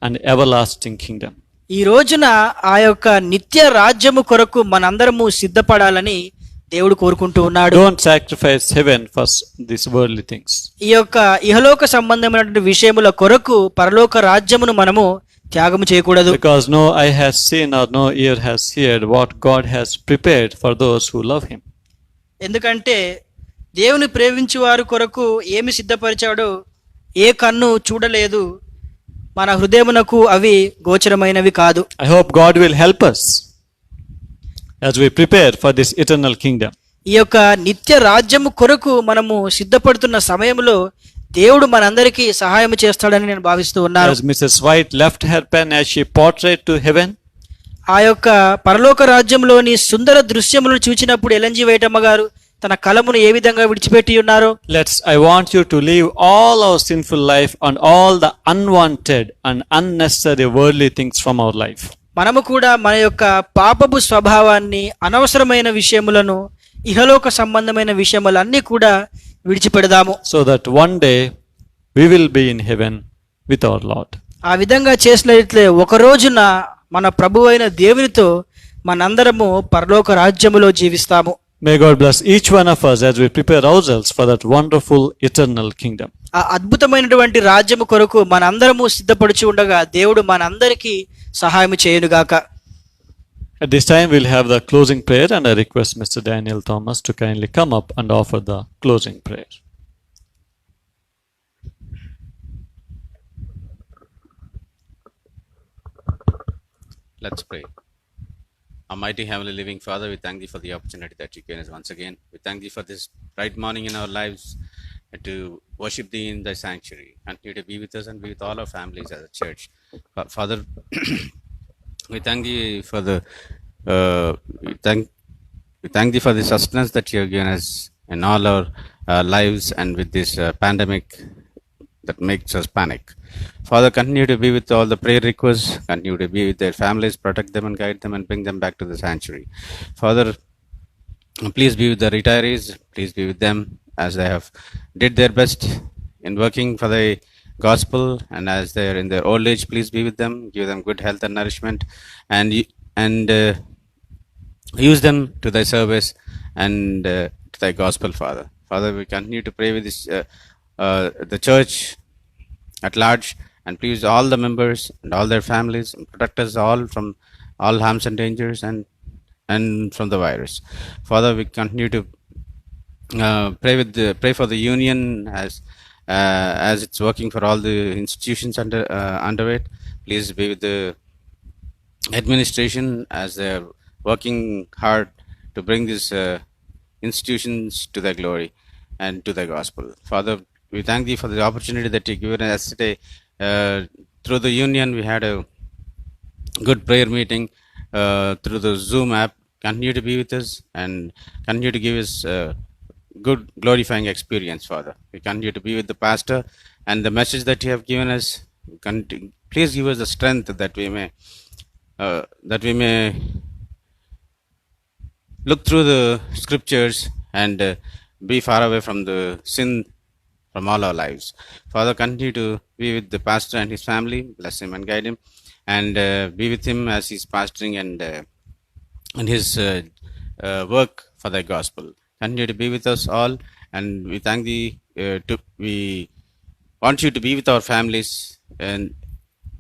and everlasting kingdom. ఈ రోజున ఆ యొక్క నిత్య రాజ్యము కొరకు మనందరము సిద్ధపడాలని దేవుడు కోరుకుంటూ ఉన్నాడు. Don't sacrifice heaven for these worldly things. ఈ యొక్క ఇహలోక సంబంధమైనటువంటి విషయముల కొరకు పరలోక రాజ్యమును మనము త్యాగము చేయకూడదు. Because no eye has seen or no ear has heard what God has prepared for those who love him. ఎందుకంటే దేవుని ప్రేమించు వారి కొరకు ఏమి సిద్ధపరిచాడో ఏ కన్ను చూడలేదు, మన హృదయమునకు అవి గోచరమైనవి కాదు. I hope God will help us as we prepare for this eternal kingdom. ఈ యొక్క నిత్య రాజ్యము కొరకు మనము సిద్ధపడుతున్న సమయంలో దేవుడు మనందరికీ సహాయం చేస్తాడని నేను భావిస్తూ ఉన్నాను. As Mrs. White left her pen as she portrayed to heaven, ఆ యొక్క పరలోక రాజ్యంలోని సుందర దృశ్యములను చూచినప్పుడు ఎల్ఎన్జి వైటమ్మ గారు తన కలమును ఏ విధంగా విడిచిపెట్టి ఉన్నారో, I want you to leave all our sinful life and all the unwanted and unnecessary worldly things from our life. మనము కూడా మన యొక్క పాపపు స్వభావాన్ని, అనవసరమైన విషయములను, ఇహలోక సంబంధమైన విషయములన్నీ కూడా విడిచిపెడదాము. So that one day we will be in heaven with our Lord. ఆ విధంగా చేసినట్లే ఒక రోజున మన ప్రభువైన దేవునితో మనందరము పరలోక రాజ్యములో జీవిస్తాము. May God bless each one of us as we prepare ourselves for that wonderful eternal kingdom. ఆ అద్భుతమైనటువంటి రాజ్యము కొరకు మనందరము సిద్ధపడుచు ఉండగా దేవుడు మనందరికీ సహాయం చేయునుగాక. At this time we'll have the closing prayer, and I request Mr. Daniel Thomas to kindly come up and offer the closing prayer. Let's pray. Almighty Heavenly Living Father, we thank Thee for the opportunity that You gave us once again. We thank Thee for this bright morning in our lives and to worship Thee in Thy sanctuary. Continue to be with us and be with all our families as a church. Father, we thank Thee for we thank Thee for the sustenance that You have given us in all our lives, and with this pandemic that makes us panic. Father, continue to be with all the prayer requests, continue to be with their families, protect them and guide them and bring them back to the sanctuary. Father, please be with the retirees, please be with them as they have did their best in working for the gospel, and as they are in their old age, please be with them, give them good health and nourishment, and use them to thy service and to thy gospel, Father. Father, we continue to pray with this, the church at large, and please all the members and all their families, and protect us all from all harms and dangers and from the virus. Father, we continue to pray for the union as it's working for all the institutions under it. Please be with the administration as they're working hard to bring these institutions to their glory and to the gospel. Father, we thank thee for the opportunity that you given us today. Through the union, we had a good prayer meeting through the Zoom app. Continue to be with us and continue to give us good glorifying experience, Father. We continue to be with the pastor and the message that you have given us. Please give us the strength that we may look through the scriptures and be far away from the sin from all our lives. Father, continue to be with the pastor and his family. Bless him and guide him, and be with him as he's pastoring and his work for the gospel. Continue to be with us all, and we thank thee. We want you to be with our families and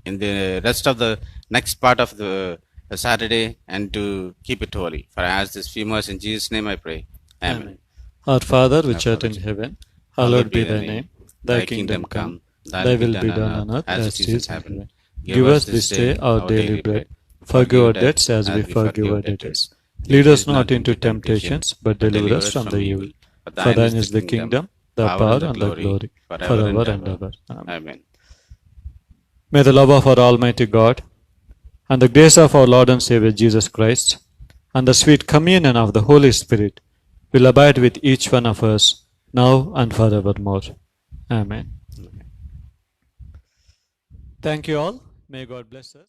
in the rest of the next part of the Saturday, and to keep it holy. For I ask this few words in Jesus' name I pray. Amen. Our Father which art in heaven, hallowed be thy name. Thy kingdom come, thy will be done on earth as it is in heaven. Give us this day our daily bread. Forgive our debts as we forgive our debtors. Lead us not into temptations, but deliver us from the evil. For thine is the kingdom, the power, and the glory, forever and ever. Amen. May the love of our Almighty God, and the grace of our Lord and Savior Jesus Christ, and the sweet communion of the Holy Spirit will abide with each one of us now and forevermore. Amen. Thank you all. May God bless us.